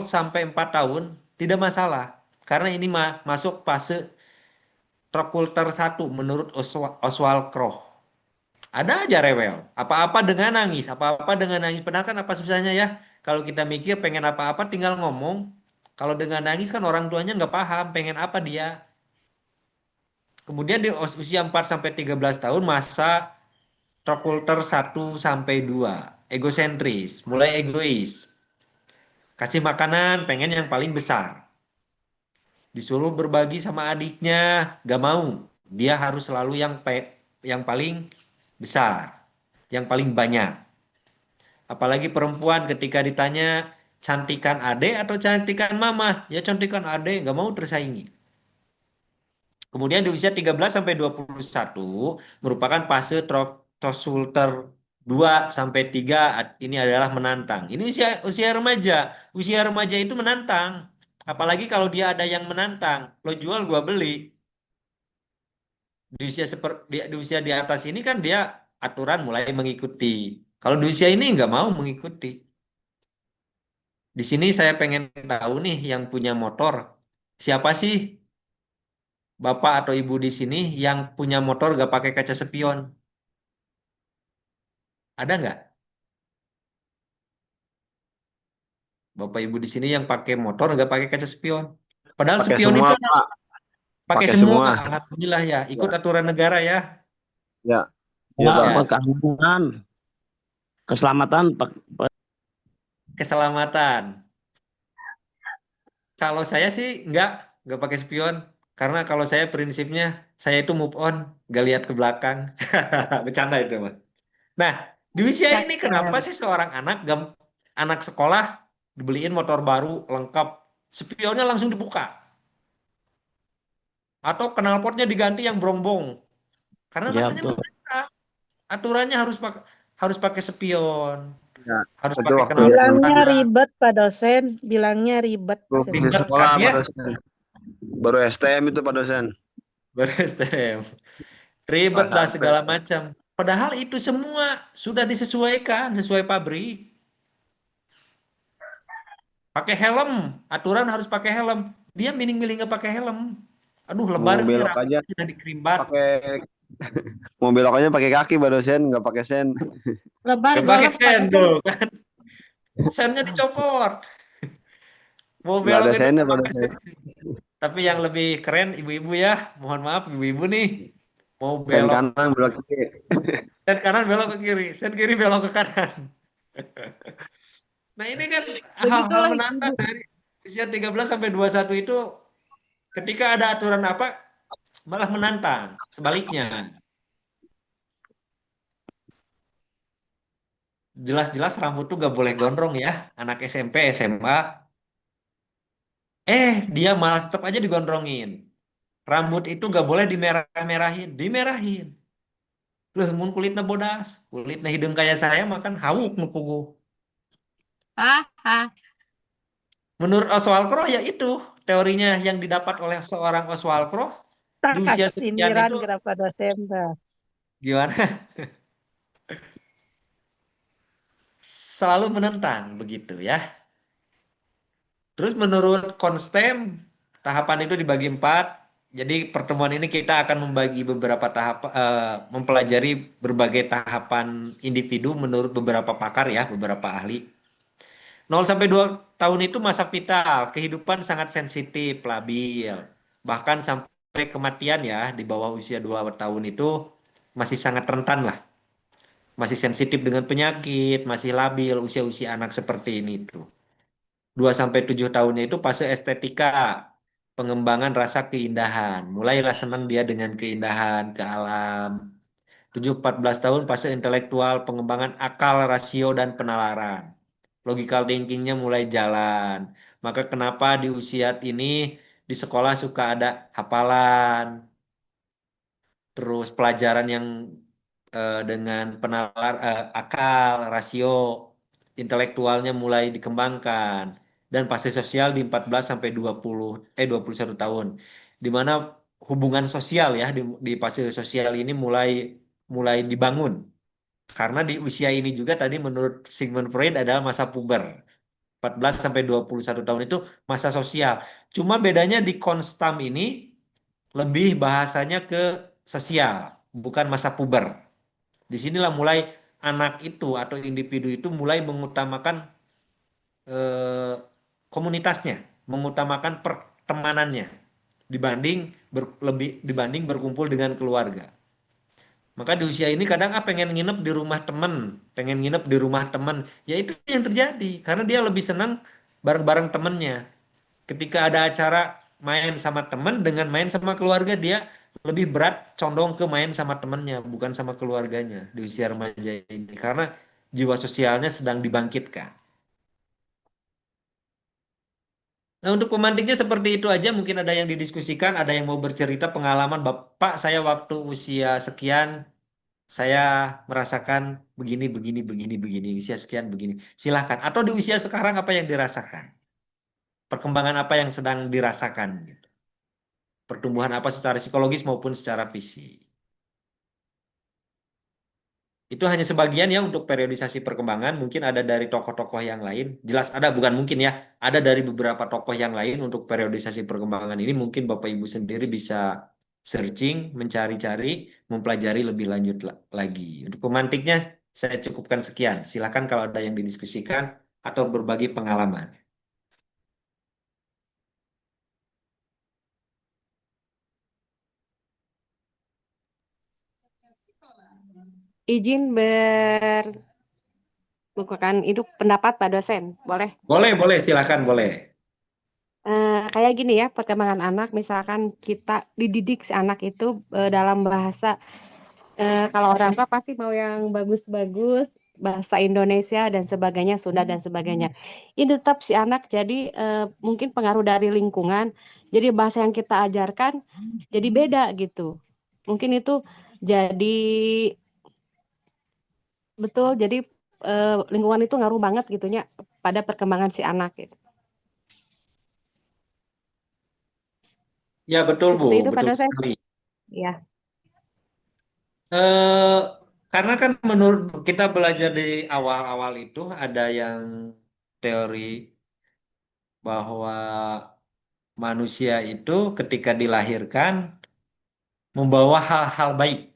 sampai 4 tahun tidak masalah. Karena ini masuk fase Trokultur 1 menurut Oswald Kroh. Ada aja rewel, apa-apa dengan nangis, apa-apa dengan nangis. Padahal kan apa susahnya ya? Kalau kita mikir pengen apa-apa tinggal ngomong. Kalau dengan nangis kan orang tuanya nggak paham pengen apa dia. Kemudian di usia 4 sampai 13 tahun masa Trokultur 1 sampai 2, egosentris, mulai egois. Kasih makanan pengen yang paling besar. Disuruh berbagi sama adiknya, gak mau. Dia harus selalu yang paling besar, yang paling banyak. Apalagi perempuan ketika ditanya cantikan ade atau cantikan mama, ya cantikan ade, gak mau tersaingi. Kemudian di usia 13 sampai 21 merupakan fase Trosulter 2 sampai 3, ini adalah menantang. Ini usia remaja. Usia remaja itu menantang. Apalagi kalau dia ada yang menantang, lo jual gua beli. Di usia di atas ini kan dia aturan mulai mengikuti. Kalau di usia ini nggak mau mengikuti. Di sini saya pengen tahu nih yang punya motor. Siapa sih? bapak atau ibu di sini yang punya motor gak pakai kaca spion? Ada nggak? Bapak ibu di sini yang pakai motor gak pakai kaca spion? Padahal Pakai spion semua, itu Pak. pakai Pakai semua. semua. Alhamdulillah ya, ikut Ya, aturan negara ya. ya, ya, Ya, Pak. Ya, keamanan, keselamatan, keselamatan. Kalau saya sih nggak pakai spion. Karena kalau saya prinsipnya, saya itu move on, nggak lihat ke belakang. Bercanda itu, Mas. Nah, di usia ini kenapa Cakep. sih seorang anak sekolah dibeliin motor baru lengkap, spionnya langsung dibuka, atau knalpotnya diganti yang brongbong, karena ya rasanya betul. memaksa. Aturannya harus pakai spion, Ya, harus itu pakai waktu knalpot Bilangnya standar. ribet Pak dosen, bilangnya ribet. di Ribet sekolah, kan Pak ya, dosen. Baru STM itu, Pak dosen. ber-STM. Ribet Kelas lah 1 segala SD. macam. Padahal itu semua sudah disesuaikan sesuai pabrik. Pakai helm, aturan harus pakai helm. Dia mining-mining nggak pakai helm. Aduh, Mau lebar nih belok rambut aja udah dikrimbat. pakai mau belok aja pakai kaki, Pak dosen, nggak pakai sen. Lebar Gak pakai golok Pak dosen. sendal kan. Sennya dicopot. Mau Nggak belok ada itu sennya, nggak Pak pakai dosen. sen. Tapi yang lebih keren ibu-ibu ya. Mohon maaf ibu-ibu nih. Mau Sen belok kanan, belok kiri. sen kanan belok ke kiri. Sen kiri belok ke kanan. Nah ini kan hal-hal Begitulah menantang ibu. dari usia 13 sampai 21 itu ketika ada aturan apa malah menantang. Sebaliknya. Jelas-jelas rambut tuh gak boleh gondrong ya. Anak SMP, SMA. Dia malah tetap aja digondrongin. Rambut itu gak boleh dimerah-merahin. Dimerahin. Loh, mun kulitnya bodas. Kulitnya hidung kayak saya makan hawuk nu puguh. Ah, ah. Menurut Oswald Crowe ya itu. Teorinya yang didapat oleh seorang Oswald Crowe. Di Tak usia sekian sindiran itu. gerak Pak dosen. Tah. Gimana? Selalu menentang begitu ya. Terus menurut Konstem, tahapan itu dibagi 4. Jadi pertemuan ini kita akan membagi beberapa tahap, mempelajari berbagai tahapan individu menurut beberapa pakar ya, beberapa ahli. 0 sampai 2 tahun itu masa vital, kehidupan sangat sensitif, labil. Bahkan sampai kematian ya, di bawah usia 2 tahun itu masih sangat rentan lah. Masih sensitif dengan penyakit, masih labil usia-usia anak seperti ini tuh. 2 sampai 7 tahunnya itu fase estetika, pengembangan rasa keindahan. Mulailah senang dia dengan keindahan ke alam. 7-14 tahun fase intelektual, pengembangan akal, rasio, dan penalaran. Logical thinkingnya mulai jalan. Maka kenapa di usia ini di sekolah suka ada hafalan, terus pelajaran yang dengan akal, rasio, intelektualnya mulai dikembangkan dan fase sosial di 14 sampai 21 tahun. Di mana hubungan sosial ya di fase sosial ini mulai mulai dibangun. Karena di usia ini juga tadi menurut Sigmund Freud adalah masa puber. 14 sampai 21 tahun itu masa sosial. Cuma bedanya di Konstam ini lebih bahasanya ke sosial, bukan masa puber. Disinilah mulai anak itu atau individu itu mulai mengutamakan eh, komunitasnya, mengutamakan pertemanannya dibanding berkumpul dengan keluarga. Maka di usia ini kadang pengen nginep di rumah teman, pengen nginep di rumah teman. Ya itu yang terjadi karena dia lebih senang bareng-bareng temennya. Ketika ada acara main sama temen dengan main sama keluarga dia lebih berat condong ke main sama temennya bukan sama keluarganya di usia remaja ini karena jiwa sosialnya sedang dibangkitkan. Nah untuk pemantiknya seperti itu aja mungkin ada yang didiskusikan ada yang mau bercerita pengalaman Bapak saya waktu usia sekian saya merasakan begini begini begini begini usia sekian begini silahkan atau di usia sekarang apa yang dirasakan perkembangan apa yang sedang dirasakan gitu. Pertumbuhan apa secara psikologis maupun secara fisik. Itu hanya sebagian ya untuk periodisasi perkembangan. Mungkin ada dari tokoh-tokoh yang lain. Jelas ada, bukan mungkin ya. Ada dari beberapa tokoh yang lain untuk periodisasi perkembangan ini. Mungkin Bapak Ibu sendiri bisa searching, mencari-cari, mempelajari lebih lanjut lagi. Untuk pemantiknya saya cukupkan sekian. Silakan kalau ada yang didiskusikan atau berbagi pengalaman. Izin berbukakan itu pendapat Pak dosen, boleh? Boleh, silakan boleh. Kayak gini ya, perkembangan anak, misalkan kita dididik si anak itu dalam bahasa, kalau orang tua pasti mau yang bagus-bagus, bahasa Indonesia dan sebagainya, Sunda dan sebagainya. Ini tetap si anak jadi mungkin pengaruh dari lingkungan, jadi bahasa yang kita ajarkan jadi beda gitu. Mungkin itu jadi betul, jadi lingkungan itu ngaruh banget gitunya pada perkembangan si anak gitu. Ya betul Bu, Seperti itu Pak betul dosen. sekali. Ya. Eh, karena kan menurut kita belajar di awal-awal itu ada yang teori bahwa manusia itu ketika dilahirkan membawa hal-hal baik.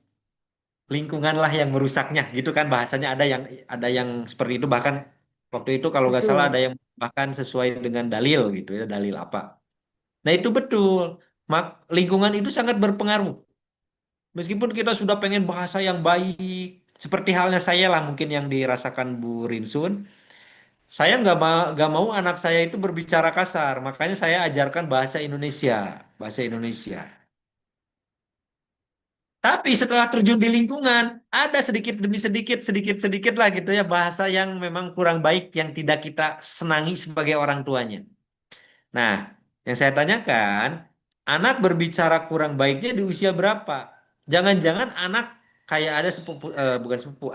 Lingkunganlah yang merusaknya, gitu kan bahasanya ada yang seperti itu bahkan waktu itu kalau nggak salah ada Betul. yang bahkan sesuai dengan dalil gitu ya, dalil apa. Nah, itu betul. Lingkungan itu sangat berpengaruh. Meskipun kita sudah pengen bahasa yang baik, seperti halnya saya lah mungkin yang dirasakan Bu Rinsun. Saya nggak mau anak saya itu berbicara kasar, makanya saya ajarkan bahasa Indonesia, bahasa Indonesia. Tapi setelah terjun di lingkungan, ada sedikit demi sedikit, sedikit lah gitu ya bahasa yang memang kurang baik yang tidak kita senangi sebagai orang tuanya. Nah, yang saya tanyakan, anak berbicara kurang baiknya di usia berapa? Jangan-jangan anak kayak ada sepupu, bukan sepupu,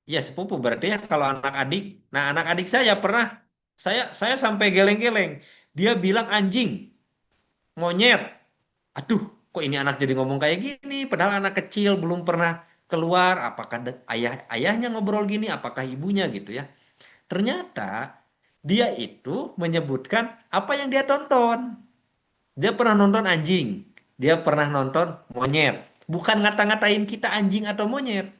ya sepupu berarti ya kalau anak adik. Nah, anak adik saya pernah, saya sampai geleng-geleng. Dia bilang anjing, monyet. Aduh, kok ini anak jadi ngomong kayak gini? Padahal anak kecil belum pernah keluar. Apakah ayahnya ngobrol gini? Apakah ibunya gitu ya? Ternyata dia itu menyebutkan apa yang dia tonton. Dia pernah nonton anjing. Dia pernah nonton monyet. Bukan ngata-ngatain kita anjing atau monyet.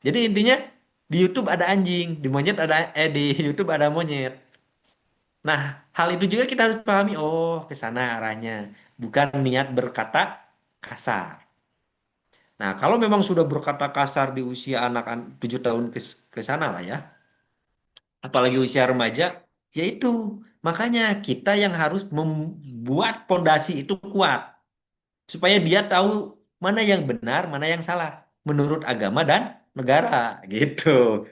Jadi intinya di YouTube ada anjing, di YouTube ada monyet. Nah, hal itu juga kita harus pahami. Oh, ke sana arahnya. Bukan niat berkata kasar. Nah, kalau memang sudah berkata kasar di usia anak 7 tahun ke sana lah ya. Apalagi usia remaja, yaitu makanya kita yang harus membuat pondasi itu kuat supaya dia tahu mana yang benar, mana yang salah menurut agama dan negara gitu.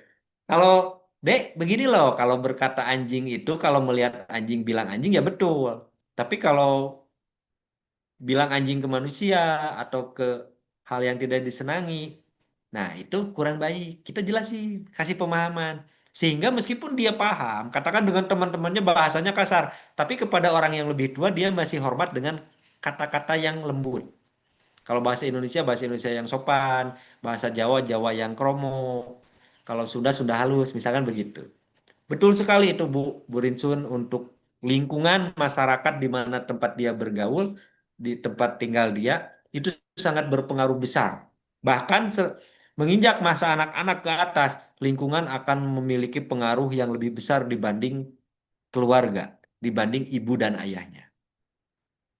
Kalau Dek, begini loh, kalau berkata anjing itu kalau melihat anjing bilang anjing ya betul. Tapi kalau bilang anjing ke manusia atau ke hal yang tidak disenangi, nah itu kurang baik. Kita jelasin, kasih pemahaman. Sehingga meskipun dia paham, katakan dengan teman-temannya bahasanya kasar, tapi kepada orang yang lebih tua dia masih hormat dengan kata-kata yang lembut. Kalau bahasa Indonesia yang sopan, bahasa Jawa, Jawa yang kromo. Kalau sudah halus, misalkan begitu. Betul sekali itu Bu Rinsun untuk lingkungan masyarakat di mana tempat dia bergaul, di tempat tinggal dia, itu sangat berpengaruh besar. Bahkan menginjak masa anak-anak ke atas, lingkungan akan memiliki pengaruh yang lebih besar dibanding keluarga, dibanding ibu dan ayahnya.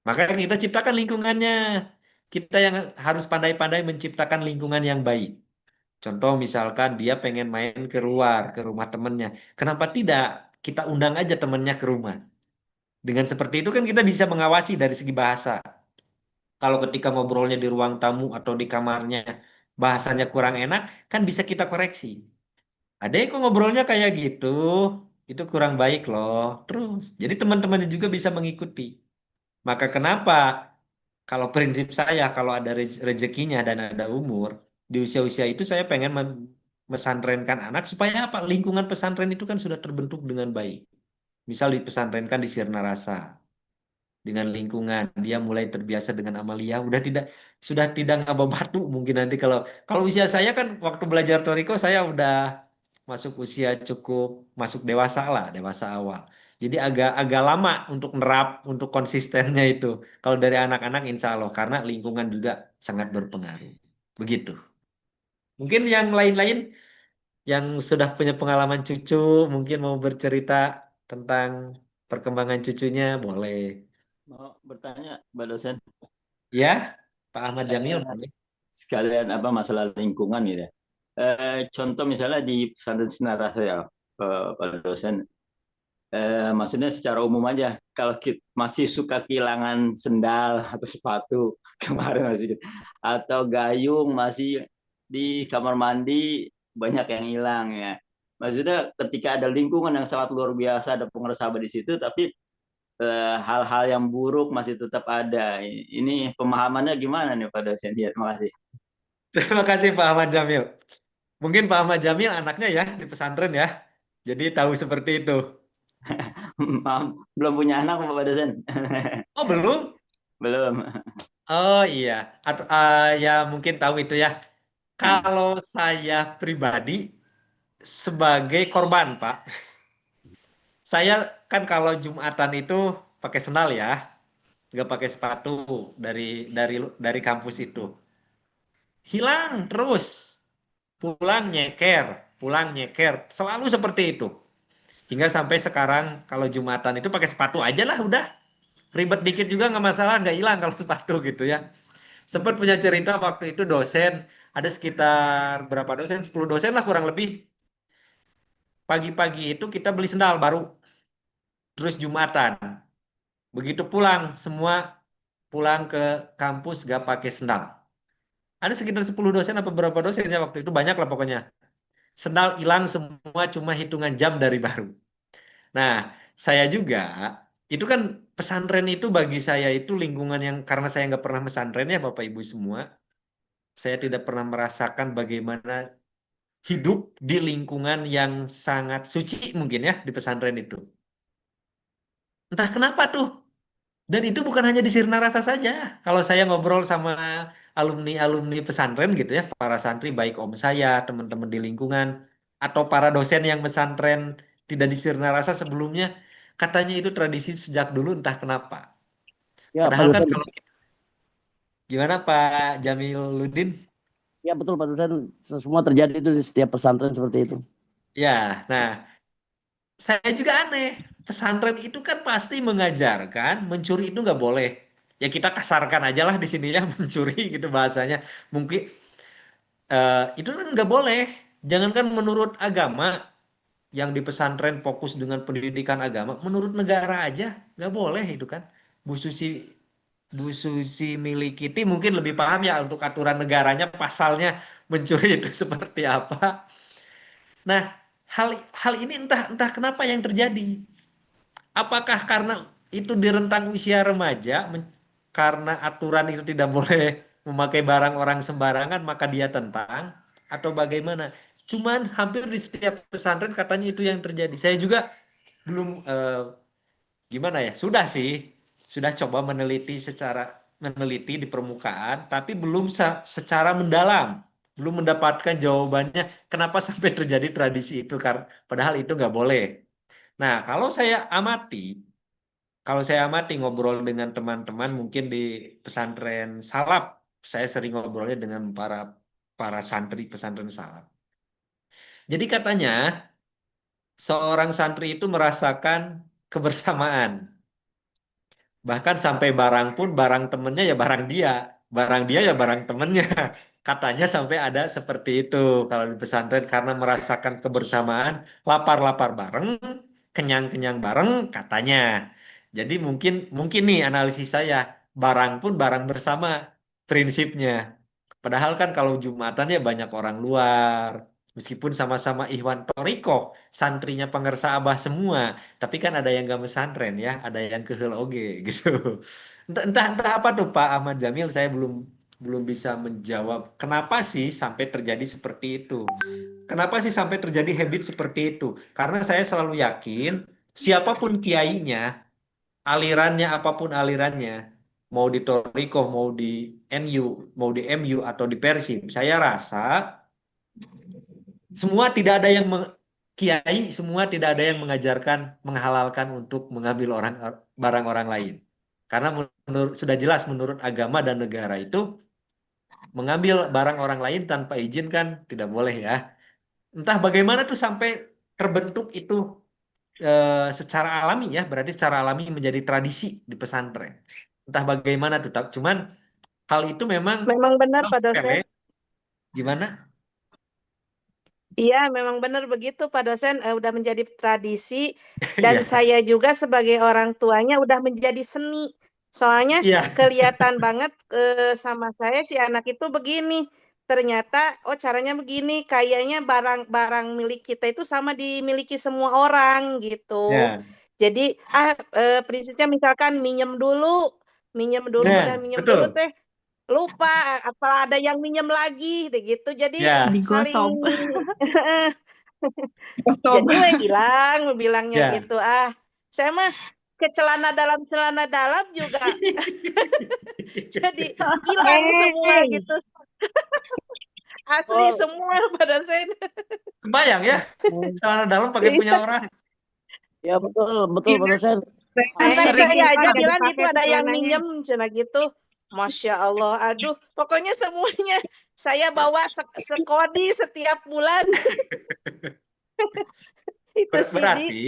Maka kita ciptakan lingkungannya. Kita yang harus pandai-pandai menciptakan lingkungan yang baik. Contoh misalkan dia pengen main ke luar, ke rumah temennya. Kenapa tidak? Kita undang aja temennya ke rumah. Dengan seperti itu kan kita bisa mengawasi dari segi bahasa. Kalau ketika ngobrolnya di ruang tamu atau di kamarnya bahasanya kurang enak, kan bisa kita koreksi. Adek kok ngobrolnya kayak gitu? Itu kurang baik loh. Terus, jadi teman-temannya juga bisa mengikuti. Maka kenapa kalau prinsip saya kalau ada rezekinya dan ada umur di usia-usia itu saya pengen mesantrenkan anak supaya apa? Lingkungan pesantren itu kan sudah terbentuk dengan baik. Misal dipesantrenkan di Sirna Rasa. dengan lingkungan. Dia mulai terbiasa dengan amalia, sudah tidak ngaba batu mungkin nanti kalau kalau usia saya kan waktu belajar Toriko saya udah masuk usia cukup masuk dewasa lah, dewasa awal. Jadi agak lama untuk nerap, untuk konsistennya itu. Kalau dari anak-anak insya Allah karena lingkungan juga sangat berpengaruh. Begitu. Mungkin yang lain-lain yang sudah punya pengalaman cucu mungkin mau bercerita tentang perkembangan cucunya boleh. Mau bertanya, Mbak dosen, Ya, Pak Ahmad Jamil eh, boleh. sekalian apa masalah lingkungan gitu ya. Contoh misalnya di pesantren Sinarasa ya, Pak dosen. Maksudnya secara umum aja, kalau kita masih suka kehilangan sendal atau sepatu kemarin masih, atau gayung masih di kamar mandi banyak yang hilang ya. Maksudnya ketika ada lingkungan yang sangat luar biasa, ada pengeresabah di situ, tapi hal-hal yang buruk masih tetap ada. Ini pemahamannya gimana nih Pak dosen? Ya, terima kasih. Terima kasih Pak Ahmad Jamil. Mungkin Pak Ahmad Jamil anaknya ya di pesantren ya. Jadi tahu seperti itu. Maaf, belum punya anak Pak dosen. Oh, belum? Belum. Oh iya. Ya mungkin tahu itu ya. Kalau saya pribadi sebagai korban, Pak. Saya kan kalau Jumatan itu pakai sendal ya, nggak pakai sepatu dari kampus itu. Hilang terus, pulang nyeker, selalu seperti itu. Hingga sampai sekarang kalau Jumatan itu pakai sepatu aja lah udah. Ribet dikit juga nggak masalah, nggak hilang kalau sepatu gitu ya. Sempat punya cerita waktu itu dosen, ada sekitar berapa dosen, 10 dosen lah kurang lebih. Pagi-pagi itu kita beli sendal baru, terus Jumatan. Begitu pulang, semua pulang ke kampus gak pakai sendal. Ada sekitar 10 dosen apa berapa dosen ya waktu itu, banyak lah pokoknya. Sendal hilang semua cuma hitungan jam dari baru. Nah, saya juga, itu kan pesantren itu bagi saya itu lingkungan yang, karena saya nggak pernah pesantren ya Bapak Ibu semua, saya tidak pernah merasakan bagaimana hidup di lingkungan yang sangat suci mungkin ya di pesantren itu. Entah kenapa tuh. Dan itu bukan hanya di Sirna Rasa saja. Kalau saya ngobrol sama alumni-alumni pesantren gitu ya, para santri baik om saya, teman-teman di lingkungan, atau para dosen yang pesantren tidak di Sirna Rasa sebelumnya, katanya itu tradisi sejak dulu entah kenapa. Ya, Pak Padahal kan dosen. kalau gimana Pak Jamiluddin? Ya, betul Pak dosen. Semua terjadi itu di setiap pesantren seperti itu. Ya, nah saya juga aneh. Pesantren itu kan pasti mengajarkan mencuri itu nggak boleh. Ya kita kasarkan aja lah di sini ya mencuri gitu bahasanya. Mungkin itu kan nggak boleh. Jangankan menurut agama yang di pesantren fokus dengan pendidikan agama, menurut negara aja nggak boleh itu kan. Bu Susi Bu Susi Milikiti mungkin lebih paham ya untuk aturan negaranya pasalnya mencuri itu seperti apa. Nah, hal ini entah entah kenapa yang terjadi. Apakah karena itu di rentang usia remaja, karena aturan itu tidak boleh memakai barang orang sembarangan, maka dia tentang, atau bagaimana? Cuman hampir di setiap pesantren katanya itu yang terjadi. Saya juga belum gimana ya? Sudah sih, sudah coba meneliti di permukaan, tapi belum secara mendalam, belum mendapatkan jawabannya kenapa sampai terjadi tradisi itu, karena padahal itu nggak boleh. Nah, kalau saya amati ngobrol dengan teman-teman mungkin di pesantren Salaf, saya sering ngobrolnya dengan para para santri pesantren Salaf. Jadi katanya seorang santri itu merasakan kebersamaan. Bahkan sampai barang pun barang temennya ya barang dia ya barang temennya. Katanya sampai ada seperti itu kalau di pesantren karena merasakan kebersamaan, lapar-lapar bareng, kenyang-kenyang bareng katanya. Jadi mungkin mungkin nih analisis saya, barang pun barang bersama prinsipnya. Padahal kan kalau Jumatan ya banyak orang luar. Meskipun sama-sama Ikhwan Toriko, santrinya pengersa Abah semua, tapi kan ada yang gak pesantren ya, ada yang kehel oge gitu. Entah apa tuh Pak Ahmad Jamil, saya belum belum bisa menjawab kenapa sih sampai terjadi seperti itu. Kenapa sih sampai terjadi habit seperti itu? Karena saya selalu yakin siapapun kiainya alirannya apapun alirannya, mau di Toriko, mau di NU, mau di MU atau di Persib, saya rasa semua tidak ada yang kiai semua tidak ada yang mengajarkan menghalalkan untuk mengambil barang orang lain. Karena sudah jelas menurut agama dan negara itu mengambil barang orang lain tanpa izin kan tidak boleh ya. Entah bagaimana tuh sampai terbentuk itu secara alami ya, berarti secara alami menjadi tradisi di pesantren. Entah bagaimana tuh, cuman hal itu memang Memang benar, hal Pak sepele. dosen. Gimana? Iya, memang benar begitu, Pak dosen. Udah menjadi tradisi dan Iya, saya juga sebagai orang tuanya udah menjadi seni. Soalnya iya, kelihatan banget sama saya si anak itu begini. Ternyata, oh caranya begini. Kayaknya barang-barang milik kita itu sama dimiliki semua orang gitu. ya. Jadi, prinsipnya misalkan minjem dulu, udah Nah, minjem dulu betul. teh. Lupa, apa ada yang minjem lagi, deh gitu. Jadi Ya, saling Digosok. jadi Gosok. bilang bilangnya ya. gitu. Saya mah ke celana dalam juga jadi hilang semua gitu. Asli Oh, semua Pak dosen. Kebayang ya, celana dalam pakai punya Iya. orang. Ya betul, betul Pak dosen. Anak Sering saya aja nggak bilang gitu dipakai tuh ada yang celananya. minjem cina gitu. Masya Allah, aduh, pokoknya semuanya saya bawa sekodi setiap bulan. Itu sih, Dik. Berarti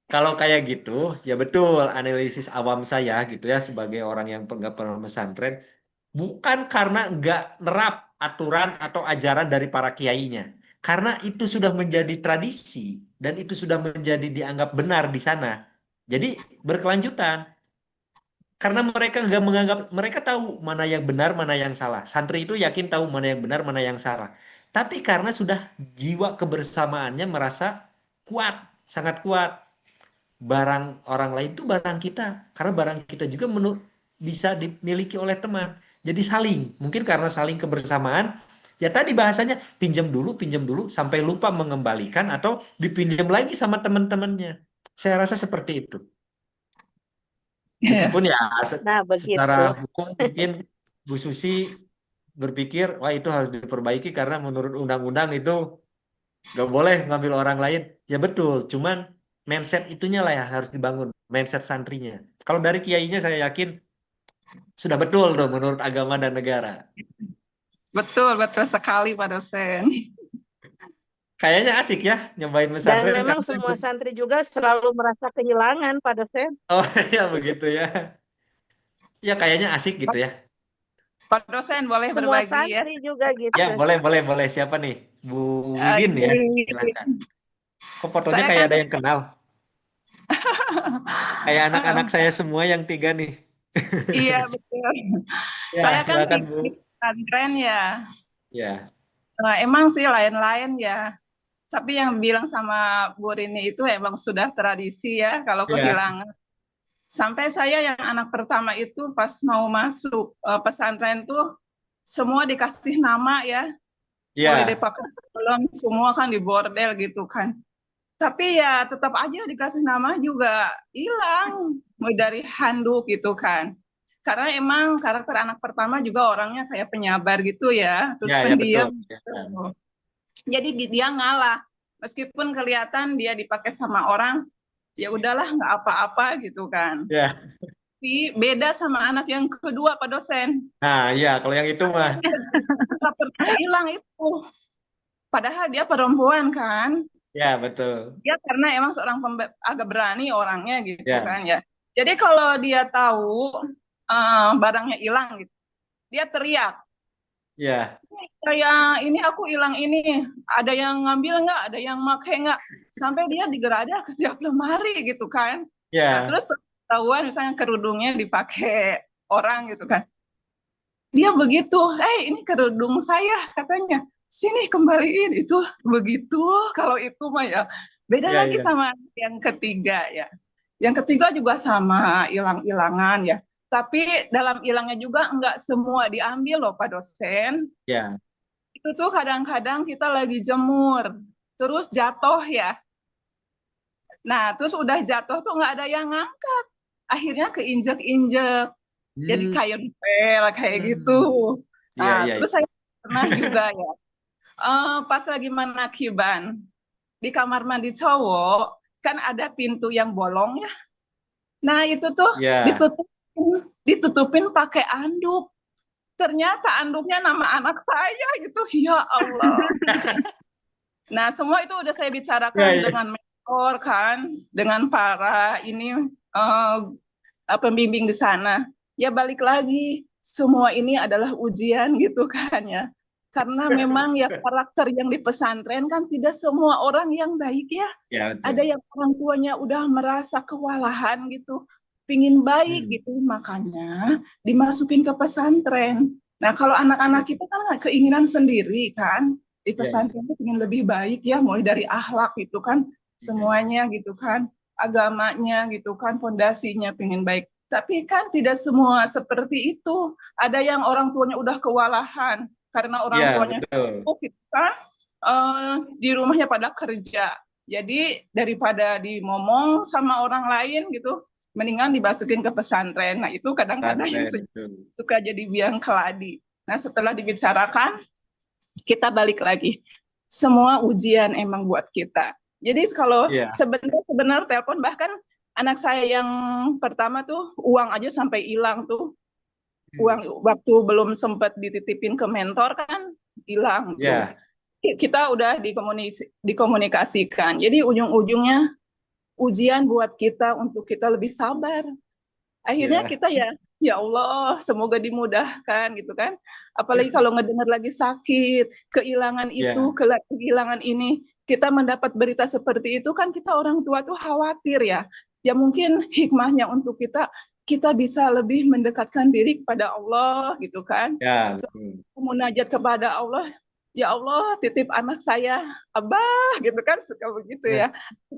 kalau kayak gitu, ya betul analisis awam saya gitu ya sebagai orang yang nggak pernah pesantren, bukan karena nggak nerap aturan atau ajaran dari para kiainya, karena itu sudah menjadi tradisi dan itu sudah menjadi dianggap benar di sana. Jadi berkelanjutan. Karena mereka nggak menganggap, mereka tahu mana yang benar, mana yang salah. Santri itu yakin tahu mana yang benar, mana yang salah. Tapi karena sudah jiwa kebersamaannya merasa kuat, sangat kuat. Barang orang lain itu barang kita. Karena barang kita juga bisa dimiliki oleh teman. Jadi saling. Mungkin karena saling kebersamaan. Ya tadi bahasanya pinjam dulu, sampai lupa mengembalikan atau dipinjam lagi sama teman-temannya. Saya rasa seperti itu. Meskipun ya Nah, secara begitu. hukum mungkin Bu Susi berpikir, wah itu harus diperbaiki karena menurut undang-undang itu nggak boleh ngambil orang lain. Ya betul, cuman mindset itunya lah yang harus dibangun, mindset santrinya. Kalau dari kiainya saya yakin sudah betul tuh menurut agama dan negara. Betul, betul sekali Pak dosen. Kayaknya asik ya nyobain Dan pesantren memang karena semua santri juga selalu merasa kehilangan Pak dosen. oh ya begitu ya. Ya kayaknya asik gitu ya. Pak dosen boleh Semua berbagi ya. santri juga Ya gitu. boleh. Siapa nih? Bu Wibin ya, silakan. Kok fotonya Saya kayak kan ada yang kenal? Kayak anak-anak saya semua yang 3 nih. iya betul. Ya, Saya kan silakan Bu. di pesantren ya. Ya, Emang sih lain-lain ya. Tapi yang bilang sama Bu Rini itu emang sudah tradisi ya kalau ya, kehilangan. Sampai saya yang anak pertama itu pas mau masuk pesantren tuh semua dikasih nama ya. Mulai ya, dari belum semua kan di bordel gitu kan. Tapi ya tetap aja dikasih nama juga hilang. Mulai dari handuk gitu kan. Karena emang karakter anak pertama juga orangnya kayak penyabar gitu ya. Terus ya betul. pendiam. Ya, Jadi dia ngalah. Meskipun kelihatan dia dipakai sama orang, ya udahlah nggak apa-apa gitu kan. ya. Tapi beda sama anak yang kedua Pak dosen. Nah, ya kalau yang itu mah, Nggak pernah hilang itu. Padahal dia perempuan kan. ya betul. Dia karena emang seorang agak berani orangnya gitu Ya, kan ya. Jadi kalau dia tahu barangnya hilang gitu, dia teriak. ya, Kayak ini aku hilang ini, ada yang ngambil nggak, ada yang pakai nggak, sampai dia digeradah ke setiap lemari gitu kan. Nah, ya, terus ketahuan misalnya kerudungnya dipakai orang gitu kan. Dia begitu, ini kerudung saya katanya, sini kembaliin itu begitu. Kalau itu mah ya beda ya, lagi ya, sama yang ketiga ya. Yang ketiga juga sama hilang-hilangan ya. Tapi dalam hilangnya juga enggak semua diambil loh Pak dosen. ya, Itu tuh kadang-kadang kita lagi jemur, terus jatuh ya. Nah, terus udah jatuh tuh nggak ada yang ngangkat. akhirnya keinjek-injek. Jadi Hmm. kayak pel kayak gitu. Iya, Nah, iya, terus iya. saya pernah juga ya, pas lagi manakiban di kamar mandi cowok kan ada pintu yang bolong ya. Nah, itu tuh Iya. ditutupin pakai anduk. Ternyata anduknya nama anak saya gitu. Ya Allah. Nah, semua itu udah saya Iya, bicarakan iya. dengan mentor kan, dengan para ini pembimbing di sana. Ya balik lagi, semua ini adalah ujian gitu kan ya. Karena memang ya karakter yang di pesantren kan tidak semua orang yang baik ya. Ya, Ada betul. yang orang tuanya udah merasa kewalahan gitu, pingin baik Hmm. gitu, makanya dimasukin ke pesantren. Nah, kalau anak-anak kita kan keinginan sendiri kan, di Iya, iya. pesantren itu ingin lebih baik ya, mulai dari akhlak gitu kan, Iya. semuanya gitu kan, agamanya gitu kan, fondasinya pengen baik. Tapi kan tidak semua seperti itu. Ada yang orang tuanya udah kewalahan karena orang Iya, tuanya betul. sibuk gitu kan, di rumahnya pada kerja. Jadi daripada dimomong sama orang lain gitu, mendingan dimasukin ke pesantren. Nah, itu kadang-kadang yang Pesantren, betul. suka jadi biang keladi. Nah, setelah dibicarakan, kita balik lagi. Semua ujian emang buat kita. Jadi kalau Iya. sebenarnya telepon, bahkan anak saya yang pertama tuh uang aja sampai hilang tuh. Uang waktu belum sempat dititipin ke mentor kan hilang tuh. Iya. Kita udah dikomunikasikan. Jadi ujung-ujungnya ujian buat kita untuk kita lebih sabar. Akhirnya Iya. kita ya Allah, semoga dimudahkan gitu kan. Apalagi kalau ngedengar lagi sakit, kehilangan itu, Iya. kehilangan ini, kita mendapat berita seperti itu kan kita orang tua tuh khawatir ya. Ya mungkin hikmahnya untuk kita bisa lebih mendekatkan diri kepada Allah gitu kan. Ya, betul. Munajat kepada Allah, ya Allah titip anak saya Abah gitu kan, suka begitu ya,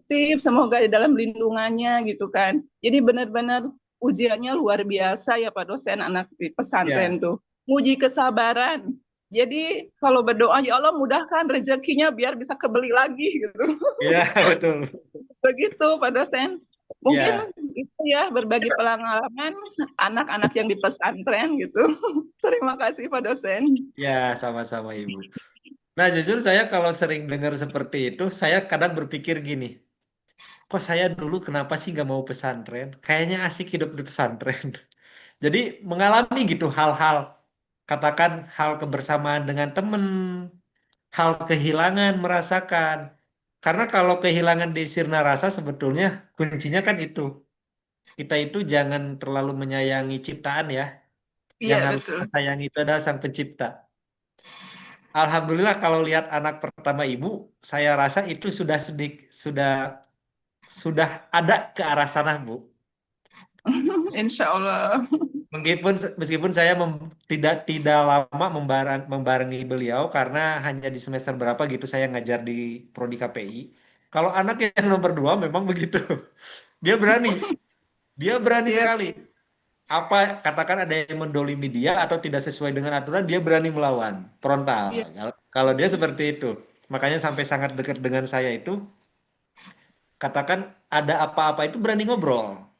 titip semoga di dalam lindungannya gitu kan. Jadi benar-benar ujiannya luar biasa ya Pak dosen, anak di pesantren Ya. tuh nguji kesabaran. Jadi kalau berdoa ya Allah mudahkan rezekinya biar bisa kebeli lagi gitu. Iya, betul. Begitu Pak dosen. Mungkin Ya. itu ya berbagi pengalaman anak-anak yang di pesantren gitu. Terima kasih Pak dosen. Ya, sama-sama Ibu. Nah, jujur saya kalau sering dengar seperti itu, saya kadang berpikir gini, kok saya dulu kenapa sih nggak mau pesantren? Kayaknya asik hidup di pesantren. Jadi mengalami gitu hal-hal, katakan hal kebersamaan dengan teman, hal kehilangan merasakan. Karena kalau kehilangan di sirna rasa sebetulnya kuncinya kan itu. Kita itu jangan terlalu menyayangi ciptaan ya. Yang Iya harus betul. kita sayangi itu adalah sang pencipta. Alhamdulillah kalau lihat anak pertama ibu, saya rasa itu sudah ada ke arah sana, Bu. Insya Allah. Meskipun saya tidak lama membarengi beliau karena hanya di semester berapa gitu saya ngajar di prodi KPI. Kalau anak yang nomor 2 memang begitu. Dia berani Iya, sekali. Apa katakan ada yang mendolimi dia atau tidak sesuai dengan aturan, dia berani melawan frontal. iya, Kalau dia seperti itu, makanya sampai sangat dekat dengan saya itu, katakan ada apa-apa itu berani ngobrol.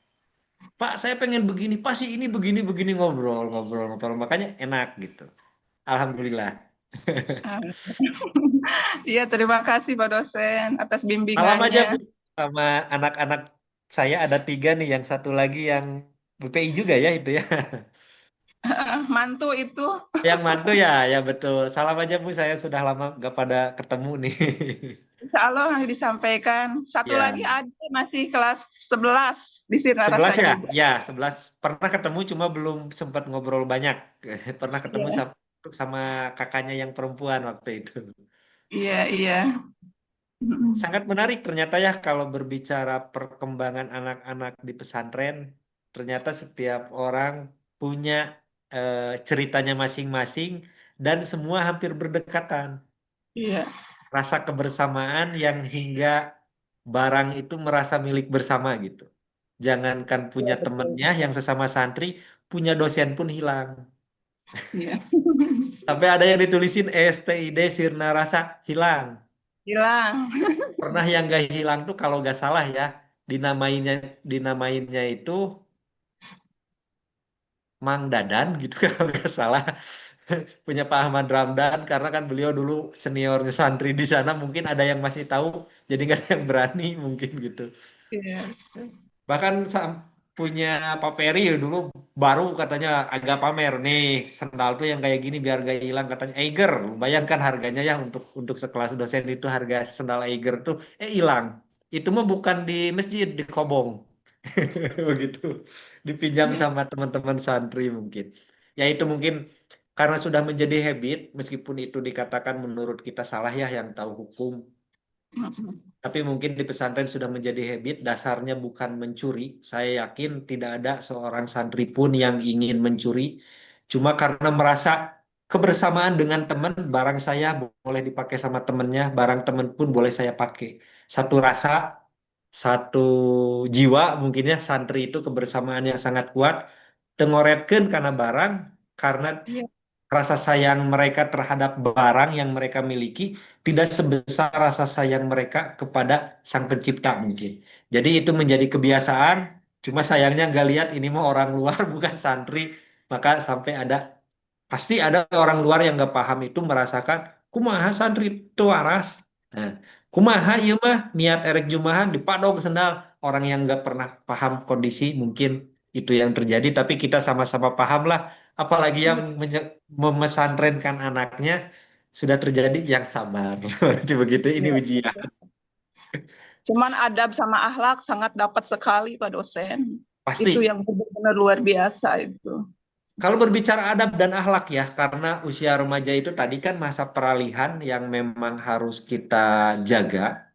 Pak, saya pengen begini, pasti ini begini ngobrol, ngobrol, ngobrol. Makanya enak gitu. Alhamdulillah. iya terima kasih Pak dosen atas Salam aja bimbingannya. Bu sama anak-anak saya ada 3 nih, yang satu lagi yang BPI juga ya itu ya. Mantu itu. Yang mantu ya, ya betul. Salam aja Bu, saya sudah lama gak pada ketemu nih. Insya Allah nanti disampaikan. Satu Ya, lagi ada masih kelas 11 di Sirna 11 Rasa ya? juga. Ya, 11. Pernah ketemu cuma belum sempat ngobrol banyak. Pernah ketemu Iya, sama kakaknya yang perempuan waktu itu. iya, iya. Sangat menarik ternyata ya kalau berbicara perkembangan anak-anak di pesantren. Ternyata setiap orang punya ceritanya masing-masing dan semua hampir berdekatan. Iya, Rasa kebersamaan yang hingga barang itu merasa milik bersama gitu. Jangankan iya punya betul. temennya yang sesama santri, punya dosen pun hilang. Iya. Sampai ada yang ditulisin STID Sirna Rasa hilang. Hilang. Pernah yang gak hilang tuh kalau gak salah ya, dinamainnya itu Mang Dadan gitu kalau nggak salah. Punya Pak Ahmad Ramdan karena kan beliau dulu seniornya santri di sana, mungkin ada yang masih tahu jadi nggak ada yang berani mungkin gitu. Iya. Bahkan punya Pak Peri ya dulu baru katanya agak pamer nih sendal tuh yang kayak gini biar gak hilang katanya Eiger. Bayangkan harganya ya untuk sekelas dosen itu harga sendal Eiger tuh hilang. Itu mah bukan di masjid, di Kobong. Begitu. Dipinjam sama teman-teman santri mungkin. Ya itu mungkin karena sudah menjadi habit meskipun itu dikatakan menurut kita salah ya yang tahu hukum. Tapi mungkin di pesantren sudah menjadi habit, dasarnya bukan mencuri. Saya yakin tidak ada seorang santri pun yang ingin mencuri. Cuma karena merasa kebersamaan dengan teman, barang saya boleh dipakai sama temennya, barang teman pun boleh saya pakai. Satu rasa, satu jiwa mungkin ya, santri itu kebersamaan yang sangat kuat. Tengoretkeun karena barang, karena Iya. rasa sayang mereka terhadap barang yang mereka miliki tidak sebesar rasa sayang mereka kepada Sang Pencipta mungkin. Jadi itu menjadi kebiasaan, cuma sayangnya nggak lihat ini mah orang luar bukan santri, maka sampai ada pasti ada orang luar yang nggak paham itu merasakan kumaha santri itu waras. Nah, kumaha ieu mah niat erek jumahan dipadog sendal. Orang yang nggak pernah paham kondisi mungkin itu yang terjadi, tapi kita sama-sama paham lah. Apalagi yang memesantrenkan anaknya sudah terjadi yang sabar. Berarti begitu ini Iya. ujian. Cuman adab sama akhlak sangat dapat sekali Pak dosen. Pasti. Itu yang benar-benar luar biasa itu. Kalau berbicara adab dan akhlak ya, karena usia remaja itu tadi kan masa peralihan yang memang harus kita jaga.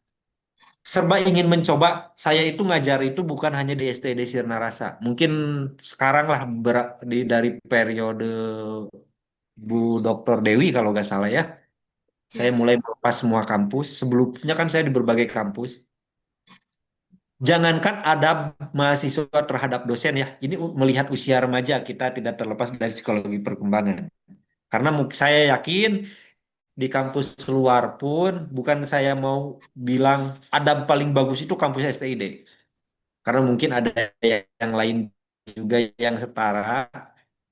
Serba ingin mencoba, saya itu ngajar itu bukan hanya di STD Sirna Rasa. Mungkin sekarang lah dari periode Bu Dr. Dewi kalau nggak salah ya. Saya mulai melepas semua kampus. Sebelumnya kan saya di berbagai kampus. Jangankan adab mahasiswa terhadap dosen ya. Ini melihat usia remaja kita tidak terlepas dari psikologi perkembangan. Karena saya yakin di kampus luar pun bukan saya mau bilang adab paling bagus itu kampus STID. Karena mungkin ada yang lain juga yang setara.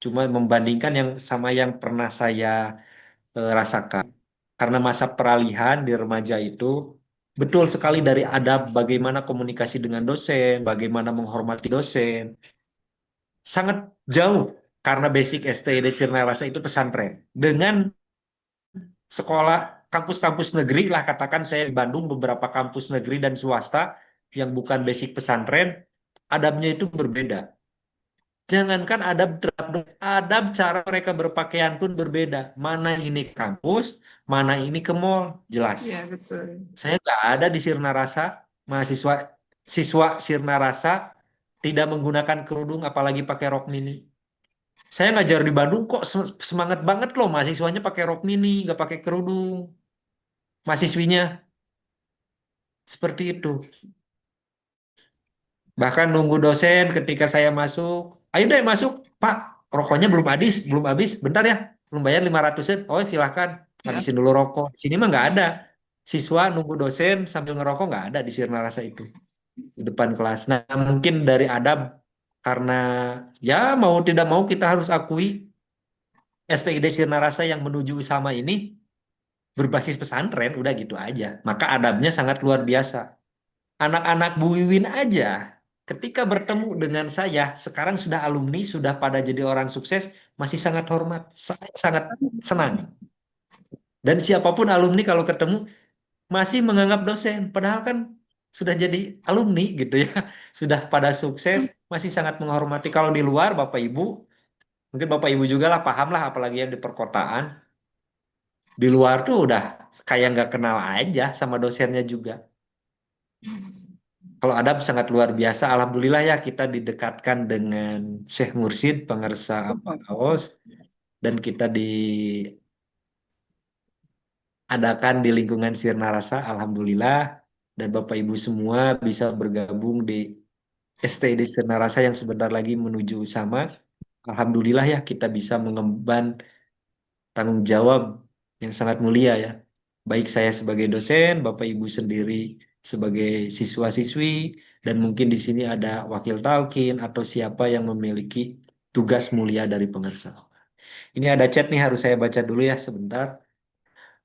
Cuma membandingkan yang sama yang pernah saya rasakan. Karena masa peralihan di remaja itu betul sekali dari adab bagaimana komunikasi dengan dosen, bagaimana menghormati dosen. Sangat jauh karena basic STID Sirna Rasa itu pesantren. Dengan sekolah kampus-kampus negeri lah katakan saya di Bandung beberapa kampus negeri dan swasta yang bukan basic pesantren, adabnya itu berbeda. Jangankan adab cara mereka berpakaian pun berbeda. Mana ini kampus, mana ini ke mall, jelas. Iya betul. Saya nggak ada di Sirna Rasa, siswa Sirna Rasa tidak menggunakan kerudung apalagi pakai rok mini. Saya ngajar di Bandung kok semangat banget loh mahasiswanya pakai rok mini, nggak pakai kerudung. Mahasiswinya seperti itu. Bahkan nunggu dosen ketika saya masuk, ayo deh masuk, Pak, rokoknya belum habis, bentar ya, belum bayar 500-an. Oh silahkan, habisin dulu rokok. Di sini mah nggak ada. Siswa nunggu dosen sambil ngerokok nggak ada di Sirna Rasa itu. Di depan kelas. Nah mungkin dari adab, karena ya mau tidak mau kita harus akui STID Sirna Rasa yang menuju sama ini berbasis pesantren, udah gitu aja. Maka adabnya sangat luar biasa. Anak-anak Bu Wiwin aja ketika bertemu dengan saya, sekarang sudah alumni, sudah pada jadi orang sukses, masih sangat hormat. Saya sangat senang. Dan siapapun alumni kalau ketemu, masih menganggap dosen. Padahal kan sudah jadi alumni gitu ya. Sudah pada sukses, masih sangat menghormati. Kalau di luar, Bapak Ibu, mungkin Bapak Ibu juga lah paham lah, apalagi yang di perkotaan. Di luar tuh udah kayak nggak kenal aja sama dosennya juga. Kalau adab sangat luar biasa, alhamdulillah ya kita didekatkan dengan Syekh Mursid, pengersa apa Aos, dan kita diadakan di lingkungan Sirna Rasa, alhamdulillah, dan Bapak Ibu semua bisa bergabung di STID Sirna Rasa yang sebentar lagi menuju sama. Alhamdulillah ya kita bisa mengemban tanggung jawab yang sangat mulia ya. Baik saya sebagai dosen, Bapak Ibu sendiri sebagai siswa-siswi, dan mungkin di sini ada wakil talkin atau siapa yang memiliki tugas mulia dari pengarsa Allah. Ini ada chat nih, harus saya baca dulu ya sebentar.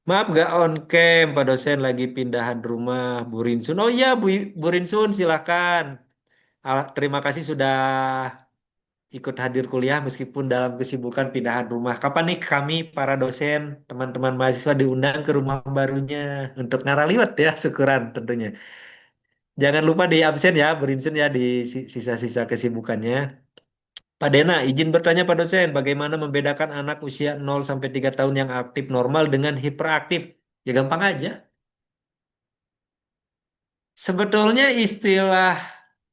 Maaf gak on cam, Pak dosen lagi pindahan rumah Bu Rinsun. Oh iya Bu Rinsun, silakan. Terima kasih sudah ikut hadir kuliah meskipun dalam kesibukan pindahan rumah. Kapan nih kami para dosen, teman-teman mahasiswa diundang ke rumah barunya untuk ngaraliwat ya, syukuran tentunya. Jangan lupa di absen ya, Bu Rinsun ya di sisa-sisa kesibukannya. Pak Dena, izin bertanya Pak dosen, bagaimana membedakan anak usia 0 sampai 3 tahun yang aktif normal dengan hiperaktif? Ya gampang aja. Sebetulnya istilah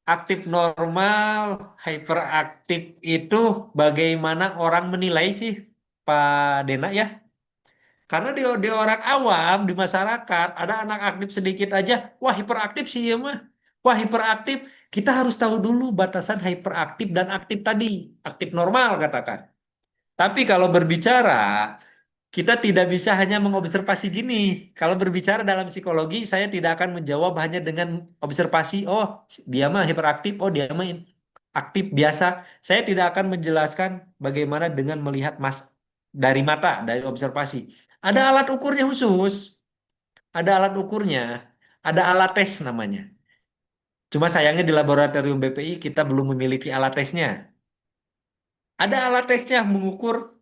aktif normal, hyperaktif itu bagaimana orang menilai sih, Pak Dena ya? Karena di orang awam, di masyarakat, ada anak aktif sedikit aja, wah hiperaktif sih ya mah. Wah hiperaktif, kita harus tahu dulu batasan hyperaktif dan aktif tadi. Aktif normal katakan. Tapi kalau berbicara, kita tidak bisa hanya mengobservasi gini. Kalau berbicara dalam psikologi, saya tidak akan menjawab hanya dengan observasi, oh dia mah hiperaktif, oh dia mah aktif biasa. Saya tidak akan menjelaskan bagaimana dengan melihat dari mata, dari observasi. Ada alat ukurnya khusus, ada alat ukurnya, ada alat tes namanya. Cuma sayangnya di laboratorium BPI kita belum memiliki alat tesnya. Ada alat tesnya mengukur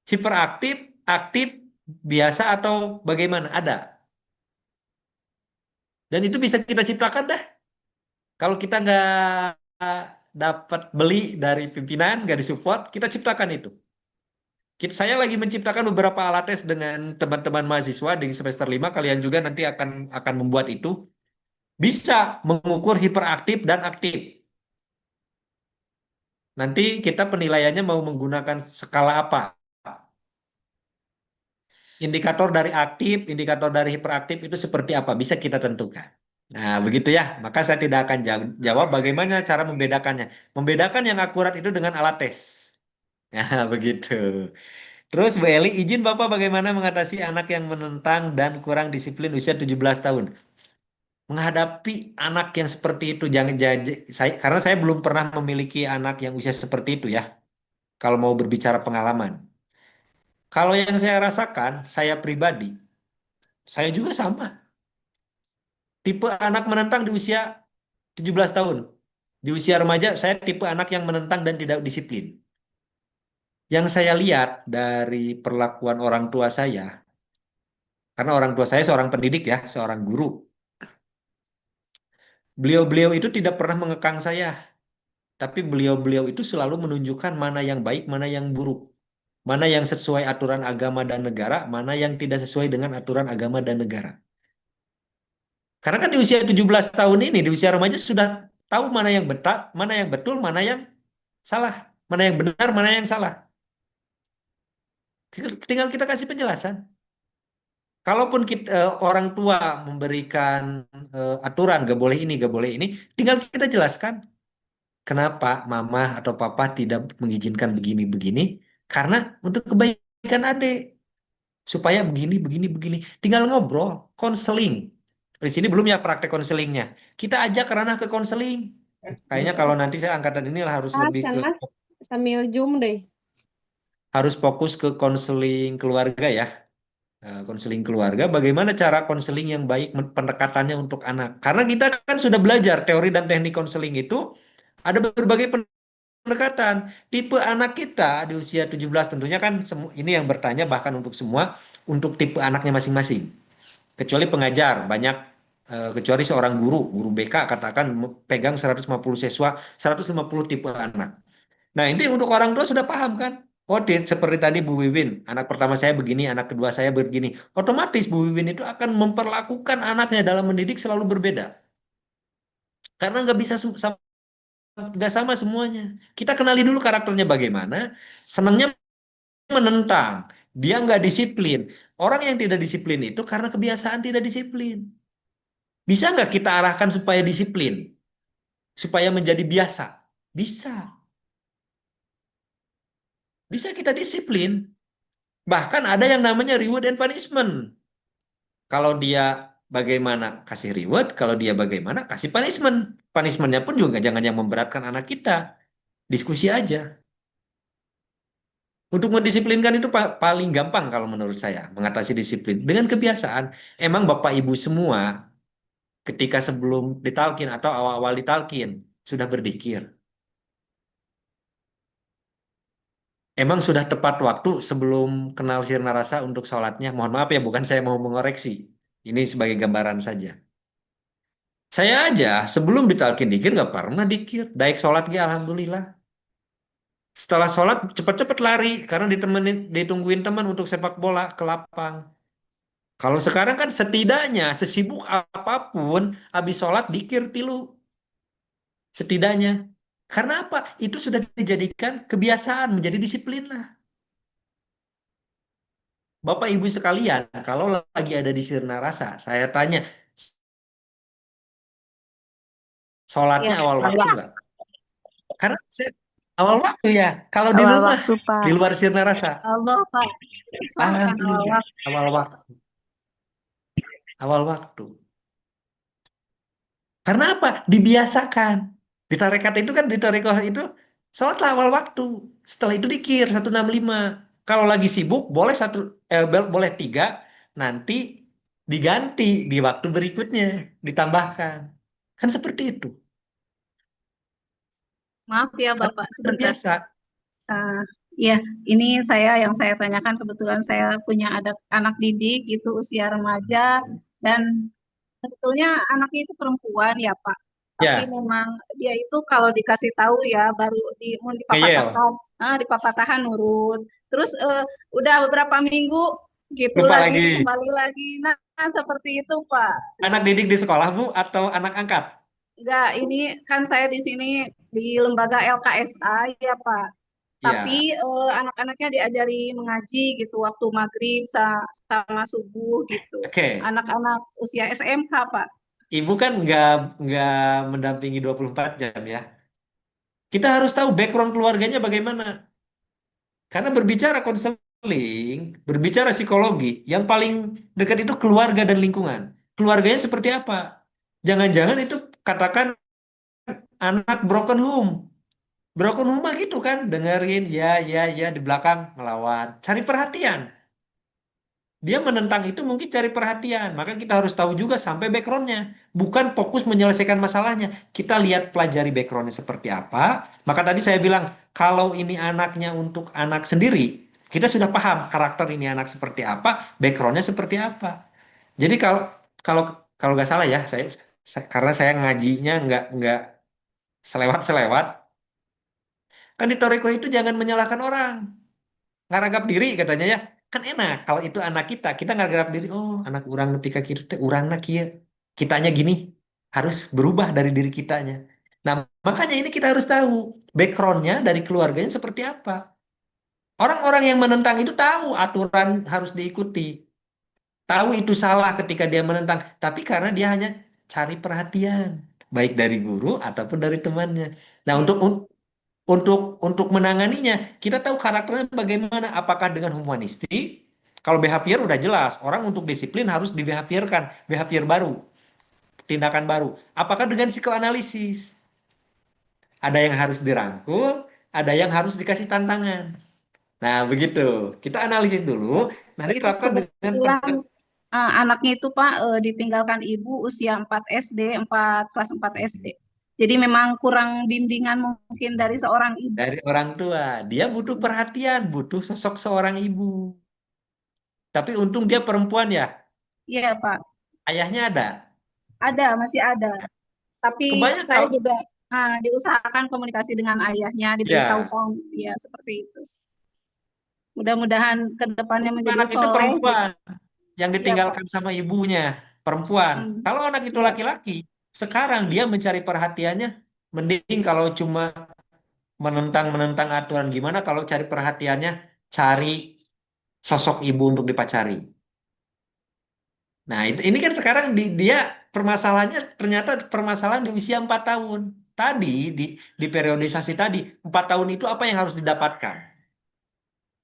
hiperaktif, aktif, biasa atau bagaimana? Ada. Dan itu bisa kita ciptakan dah. Kalau kita nggak dapat beli dari pimpinan, nggak disupport, kita ciptakan itu. Saya lagi menciptakan beberapa alat tes dengan teman-teman mahasiswa di semester 5. Kalian juga nanti akan membuat itu. Bisa mengukur hiperaktif dan aktif. Nanti kita penilaiannya mau menggunakan skala apa? Indikator dari aktif, indikator dari hiperaktif itu seperti apa? Bisa kita tentukan. Nah, begitu ya. Maka saya tidak akan jawab bagaimana cara membedakannya. Membedakan yang akurat itu dengan alat tes. Nah, begitu. Terus Bu Eli, izin Bapak bagaimana mengatasi anak yang menentang dan kurang disiplin usia 17 tahun? Menghadapi anak yang seperti itu, jangan karena saya belum pernah memiliki anak yang usia seperti itu ya. Kalau mau berbicara pengalaman. Kalau yang saya rasakan, saya pribadi, saya juga sama. Tipe anak menentang di usia 17 tahun. Di usia remaja, saya tipe anak yang menentang dan tidak disiplin. Yang saya lihat dari perlakuan orang tua saya, karena orang tua saya seorang pendidik ya, seorang guru. Beliau-beliau itu tidak pernah mengekang saya, tapi beliau-beliau itu selalu menunjukkan mana yang baik, mana yang buruk. Mana yang sesuai aturan agama dan negara, mana yang tidak sesuai dengan aturan agama dan negara. Karena kan di usia 17 tahun ini, di usia remaja sudah tahu mana yang betul, mana yang salah. Mana yang benar, mana yang salah. Tinggal kita kasih penjelasan. Kalaupun orang tua memberikan aturan, gak boleh ini, gak boleh ini, tinggal kita jelaskan. Kenapa mama atau papa tidak mengizinkan begini-begini? Karena untuk kebaikan adik. Supaya begini, begini, begini. Tinggal ngobrol, konseling. Di sini belum ya praktek konselingnya. Kita ajak ranah ke konseling. Kayaknya kalau nanti saya angkatan ini harus lebih ke Mas, sambil zoom deh. harus fokus ke konseling keluarga ya. Konseling keluarga, bagaimana cara konseling yang baik pendekatannya untuk anak. Karena kita kan sudah belajar teori dan teknik konseling itu ada berbagai pendekatan. Tipe anak kita di usia 17 tentunya kan ini yang bertanya bahkan untuk semua, untuk tipe anaknya masing-masing. Kecuali pengajar, banyak kecuali seorang guru BK katakan pegang 150 siswa, 150 tipe anak. Nah, ini untuk orang tua sudah paham kan? Oh, seperti tadi Bu Wiwin, anak pertama saya begini, anak kedua saya begini. Otomatis Bu Wiwin itu akan memperlakukan anaknya dalam mendidik selalu berbeda. Karena nggak bisa nggak sama semuanya. Kita kenali dulu karakternya bagaimana, senangnya menentang, dia nggak disiplin. Orang yang tidak disiplin itu karena kebiasaan tidak disiplin. Bisa nggak kita arahkan supaya disiplin? Supaya menjadi biasa? Bisa. Bisa kita disiplin. Bahkan ada yang namanya reward and punishment. Kalau dia bagaimana kasih reward, kalau dia bagaimana kasih punishment. Punishmentnya pun juga jangan yang memberatkan anak kita. Diskusi aja. Untuk mendisiplinkan itu paling gampang kalau menurut saya mengatasi disiplin dengan kebiasaan. Emang Bapak Ibu semua ketika sebelum ditalkin atau awal-awal ditalkin sudah berzikir. Emang sudah tepat waktu sebelum kenal sirna rasa untuk sholatnya. Mohon maaf ya, bukan saya mau mengoreksi. Ini sebagai gambaran saja. Saya aja sebelum ditalkin dikir nggak pernah dikir. Daik sholat ya alhamdulillah. Setelah sholat cepet-cepet lari karena ditungguin teman untuk sepak bola ke lapang. Kalau sekarang kan setidaknya sesibuk apapun habis sholat dikir tilu. Setidaknya. Karena apa? Itu sudah dijadikan kebiasaan, menjadi disiplin lah. Bapak Ibu sekalian, kalau lagi ada di sirna rasa, saya tanya, sholatnya Ya, awal waktu nggak? Karena awal waktu ya. Kalau di Awal rumah, waktu, Pak. di luar sirna rasa, Allah Pak. Usahakan awal alhamdulillah, waktu. awal waktu, awal waktu. Karena apa? Dibiasakan. Di tarekat itu kan, di tarekat itu, sholatlah awal waktu. Setelah itu dikir 165. Kalau lagi sibuk, boleh boleh 3, nanti diganti di waktu berikutnya, ditambahkan. Kan seperti itu. Maaf ya Kalau Bapak, sudah sebentar. terbiasa. Ya, ini yang saya tanyakan kebetulan saya punya anak didik itu usia remaja dan sebetulnya anaknya itu perempuan ya Pak. Tapi Ya, memang dia itu kalau dikasih tahu ya baru mau ngeyel. dipapatahan nurut. Terus udah beberapa minggu gitu Lupa lagi lagi. kembali lagi. Nah, seperti itu Pak. Anak didik di sekolah, Bu, atau anak angkat? Enggak, ini kan saya di sini di lembaga LKSA ya Pak. Tapi Ya, anak-anaknya diajari mengaji gitu waktu maghrib sama subuh gitu. oke. Anak-anak usia SMK Pak. Ibu kan nggak mendampingi 24 jam ya. Kita harus tahu background keluarganya bagaimana. Karena berbicara konseling, berbicara psikologi, yang paling dekat itu keluarga dan lingkungan. Keluarganya seperti apa? Jangan-jangan itu katakan anak broken home. Broken home mah gitu kan, dengerin ya ya ya di belakang melawan, cari perhatian. Dia menentang itu mungkin cari perhatian. Maka kita harus tahu juga sampai backgroundnya. Bukan fokus menyelesaikan masalahnya. Kita lihat pelajari backgroundnya seperti apa. Maka tadi saya bilang, kalau ini anaknya untuk anak sendiri, kita sudah paham karakter ini anak seperti apa, backgroundnya seperti apa. Jadi kalau kalau kalau nggak salah ya, karena saya ngajinya nggak selewat-selewat, kan di Toriko itu jangan menyalahkan orang. Ngaragap diri katanya ya, kan enak kalau itu anak kita ngaragap diri, oh anak orang ketika kita orang nak kieu, kitanya gini, harus berubah dari diri kitanya. Nah, makanya ini kita harus tahu backgroundnya dari keluarganya seperti apa. Orang-orang yang menentang itu tahu aturan harus diikuti, tahu itu salah ketika dia menentang, tapi karena dia hanya cari perhatian baik dari guru ataupun dari temannya. Nah, untuk menanganinya, kita tahu karakternya bagaimana. Apakah dengan humanistik? Kalau behavior udah jelas, orang untuk disiplin harus dibehaviorkan, behavior baru, tindakan baru. Apakah dengan psikoanalisis? Ada yang harus dirangkul, ada yang harus dikasih tantangan. Nah, begitu. Kita analisis dulu, nanti Itu terapkan dengan kebetulan anaknya itu Pak ditinggalkan ibu usia 4 SD, 4 kelas 4 SD. Jadi memang kurang bimbingan mungkin dari seorang ibu. dari orang tua. Dia butuh perhatian, butuh sosok seorang ibu. Tapi untung dia perempuan ya. Iya Pak, Ayahnya ada. masih ada. Tapi Kebanyakan saya juga diusahakan komunikasi dengan ayahnya, ya, diberitahukan ya seperti itu. Mudah-mudahan ke depannya menjadi anak itu soleh. perempuan yang Iya Pak. ditinggalkan sama ibunya, perempuan. Kalau anak itu Iya. laki-laki, sekarang dia mencari perhatiannya, mending kalau cuma menentang aturan, gimana kalau cari perhatiannya, cari sosok ibu untuk dipacari. Nah, ini kan sekarang dia permasalahannya ternyata permasalahan di usia 4 tahun. Tadi di periodisasi tadi, 4 tahun itu apa yang harus didapatkan?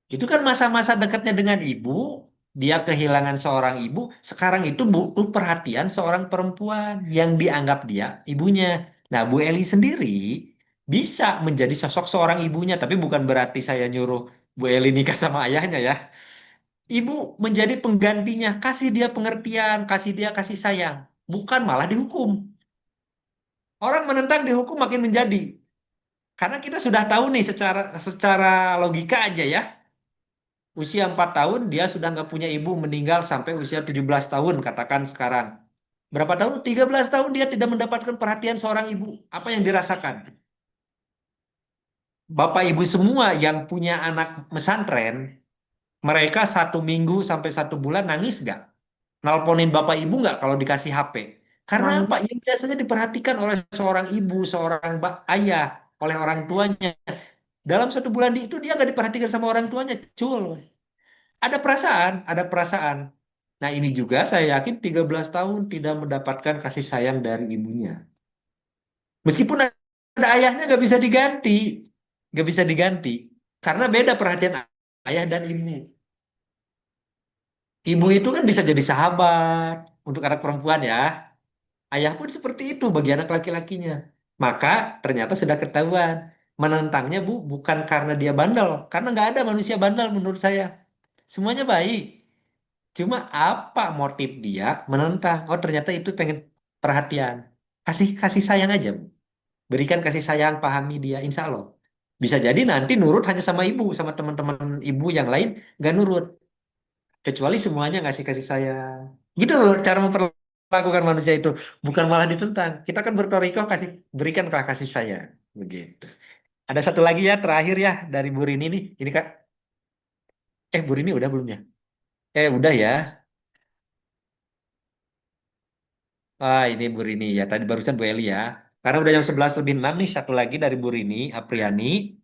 Itu kan masa-masa dekatnya dengan ibu, dia kehilangan seorang ibu, sekarang itu butuh perhatian seorang perempuan yang dianggap dia ibunya. Nah, Bu Eli sendiri bisa menjadi sosok seorang ibunya, tapi bukan berarti saya nyuruh Bu Eli nikah sama ayahnya ya. Ibu menjadi penggantinya, kasih dia pengertian, kasih dia kasih sayang, bukan malah dihukum. Orang menentang dihukum makin menjadi. Karena kita sudah tahu nih secara secara logika aja ya. Usia 4 tahun dia sudah nggak punya ibu, meninggal sampai usia 17 tahun katakan sekarang. Berapa tahun? 13 tahun dia tidak mendapatkan perhatian seorang ibu. Apa yang dirasakan? Bapak ibu semua yang punya anak pesantren, mereka 1 minggu sampai 1 bulan nangis nggak? Nelponin bapak ibu nggak kalau dikasih HP? Karena Nangis. apa? Yang biasanya diperhatikan oleh seorang ibu, seorang ayah, oleh orang tuanya. Dalam 1 bulan itu dia nggak diperhatikan sama orang tuanya, cul. Ada perasaan, ada perasaan. Nah ini juga saya yakin 13 tahun tidak mendapatkan kasih sayang dari ibunya. Meskipun ada ayahnya nggak bisa diganti, nggak bisa diganti. Karena beda perhatian ayah dan ibu. Ibu itu kan bisa jadi sahabat untuk anak perempuan ya. Ayah pun seperti itu bagi anak laki-lakinya. Maka ternyata sudah ketahuan. Menentangnya bukan karena dia bandel. Karena nggak ada manusia bandel menurut saya. Semuanya baik. Cuma apa motif dia menentang? Oh ternyata itu pengen perhatian. Kasih kasih sayang aja, Bu. Berikan kasih sayang, pahami dia, insya Allah. Bisa jadi nanti nurut hanya sama ibu, sama teman-teman ibu yang lain nggak nurut. Kecuali semuanya ngasih kasih sayang. Gitu loh cara memperlakukan manusia itu. Bukan malah ditentang. Kita kan bertoriko kasih berikan kasih sayang. Begitu. Ada satu lagi ya terakhir ya dari Bu Rini nih. Ini Kak. Bu Rini udah belum ya? Udah ya. Ini Bu Rini ya. Tadi barusan Bu Eli ya. Karena udah jam 11 lebih 6 nih. Satu lagi dari Bu Rini Apriani.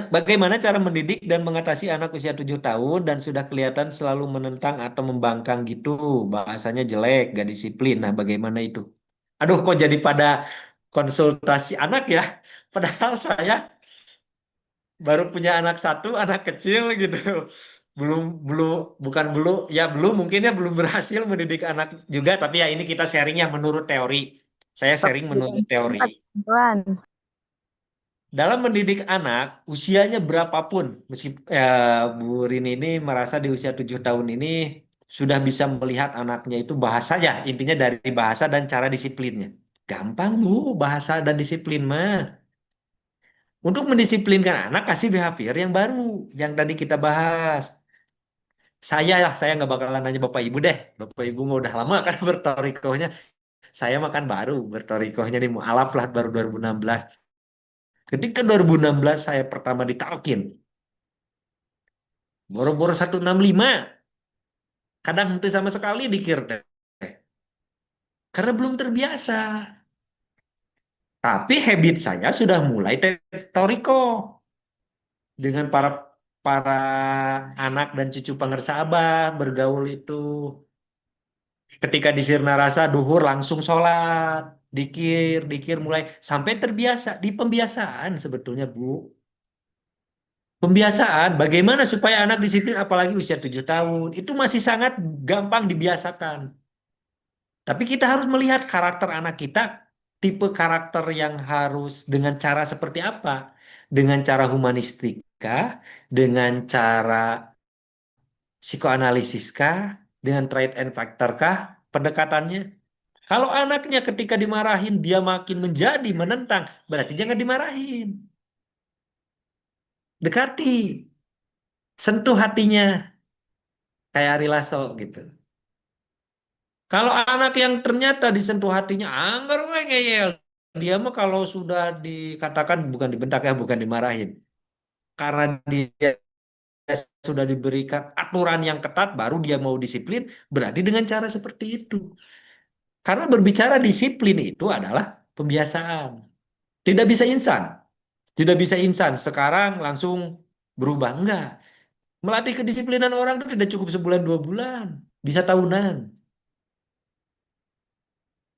Bagaimana cara mendidik dan mengatasi anak usia 7 tahun dan sudah kelihatan selalu menentang atau membangkang gitu. Bahasanya jelek, gak disiplin. Nah bagaimana itu? Aduh kok jadi pada konsultasi anak ya. Padahal saya baru punya anak satu, anak kecil gitu. Belum, belum, bukan belum, ya belum mungkin ya belum berhasil mendidik anak juga. Tapi ya ini kita sharingnya menurut teori. Saya sharing menurut teori. Tuan. Dalam mendidik anak, usianya berapapun, Bu Rini ini merasa di usia 7 tahun ini sudah bisa melihat anaknya itu bahasanya, intinya dari bahasa dan cara disiplinnya. Gampang Bu, bahasa dan disiplin mah. Untuk mendisiplinkan anak, kasih behavior yang baru, yang tadi kita bahas. Saya nggak bakalan nanya Bapak Ibu deh. Bapak Ibu mah udah lama kan bertorikohnya. Saya makan baru bertorikohnya nih, mualaf lah baru 2016. Ketika 2016 saya pertama ditalkin, boro-boro 165, kadang henti sama sekali dikir deh. Karena belum terbiasa. Tapi habit saya sudah mulai toriko dengan para para anak dan cucu pengersa Abah bergaul itu. Ketika di Sirna Rasa duhur langsung sholat, dikir, dikir mulai sampai terbiasa di pembiasaan sebetulnya Bu. Pembiasaan, bagaimana supaya anak disiplin apalagi usia 7 tahun. Itu masih sangat gampang dibiasakan. Tapi kita harus melihat karakter anak kita, tipe karakter yang harus dengan cara seperti apa? Dengan cara humanistika, dengan cara psikoanalisis kah, dengan trait and factor kah pendekatannya? Kalau anaknya ketika dimarahin dia makin menjadi menentang, berarti jangan dimarahin. Dekati, sentuh hatinya kayak Ari Lasso gitu. Kalau anak yang ternyata disentuh hatinya anggar we ngeyel, dia mah kalau sudah dikatakan bukan dibentak ya, bukan dimarahin. Karena dia sudah diberikan aturan yang ketat, baru dia mau disiplin, berarti dengan cara seperti itu. Karena berbicara disiplin itu adalah pembiasaan. Tidak bisa instan. Tidak bisa instan. Sekarang langsung berubah. Enggak. Melatih kedisiplinan orang itu tidak cukup sebulan 2 bulan. Bisa tahunan.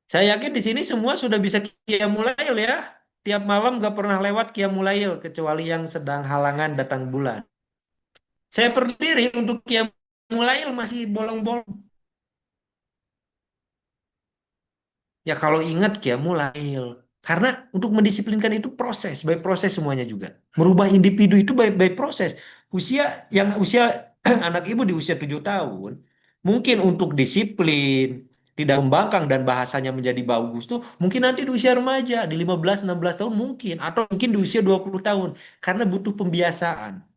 Saya yakin di sini semua sudah bisa qiyamulail ya. Tiap malam gak pernah lewat qiyamulail kecuali yang sedang halangan datang bulan. Saya berdiri untuk qiyamulail masih bolong-bolong. Ya kalau ingat qiyamulail. Karena untuk mendisiplinkan itu proses, by proses semuanya juga. Merubah individu itu by proses. Usia anak ibu di usia 7 tahun, mungkin untuk disiplin, tidak membangkang dan bahasanya menjadi bagus tuh mungkin nanti di usia remaja di 15-16 tahun mungkin atau mungkin di usia 20 tahun karena butuh pembiasaan.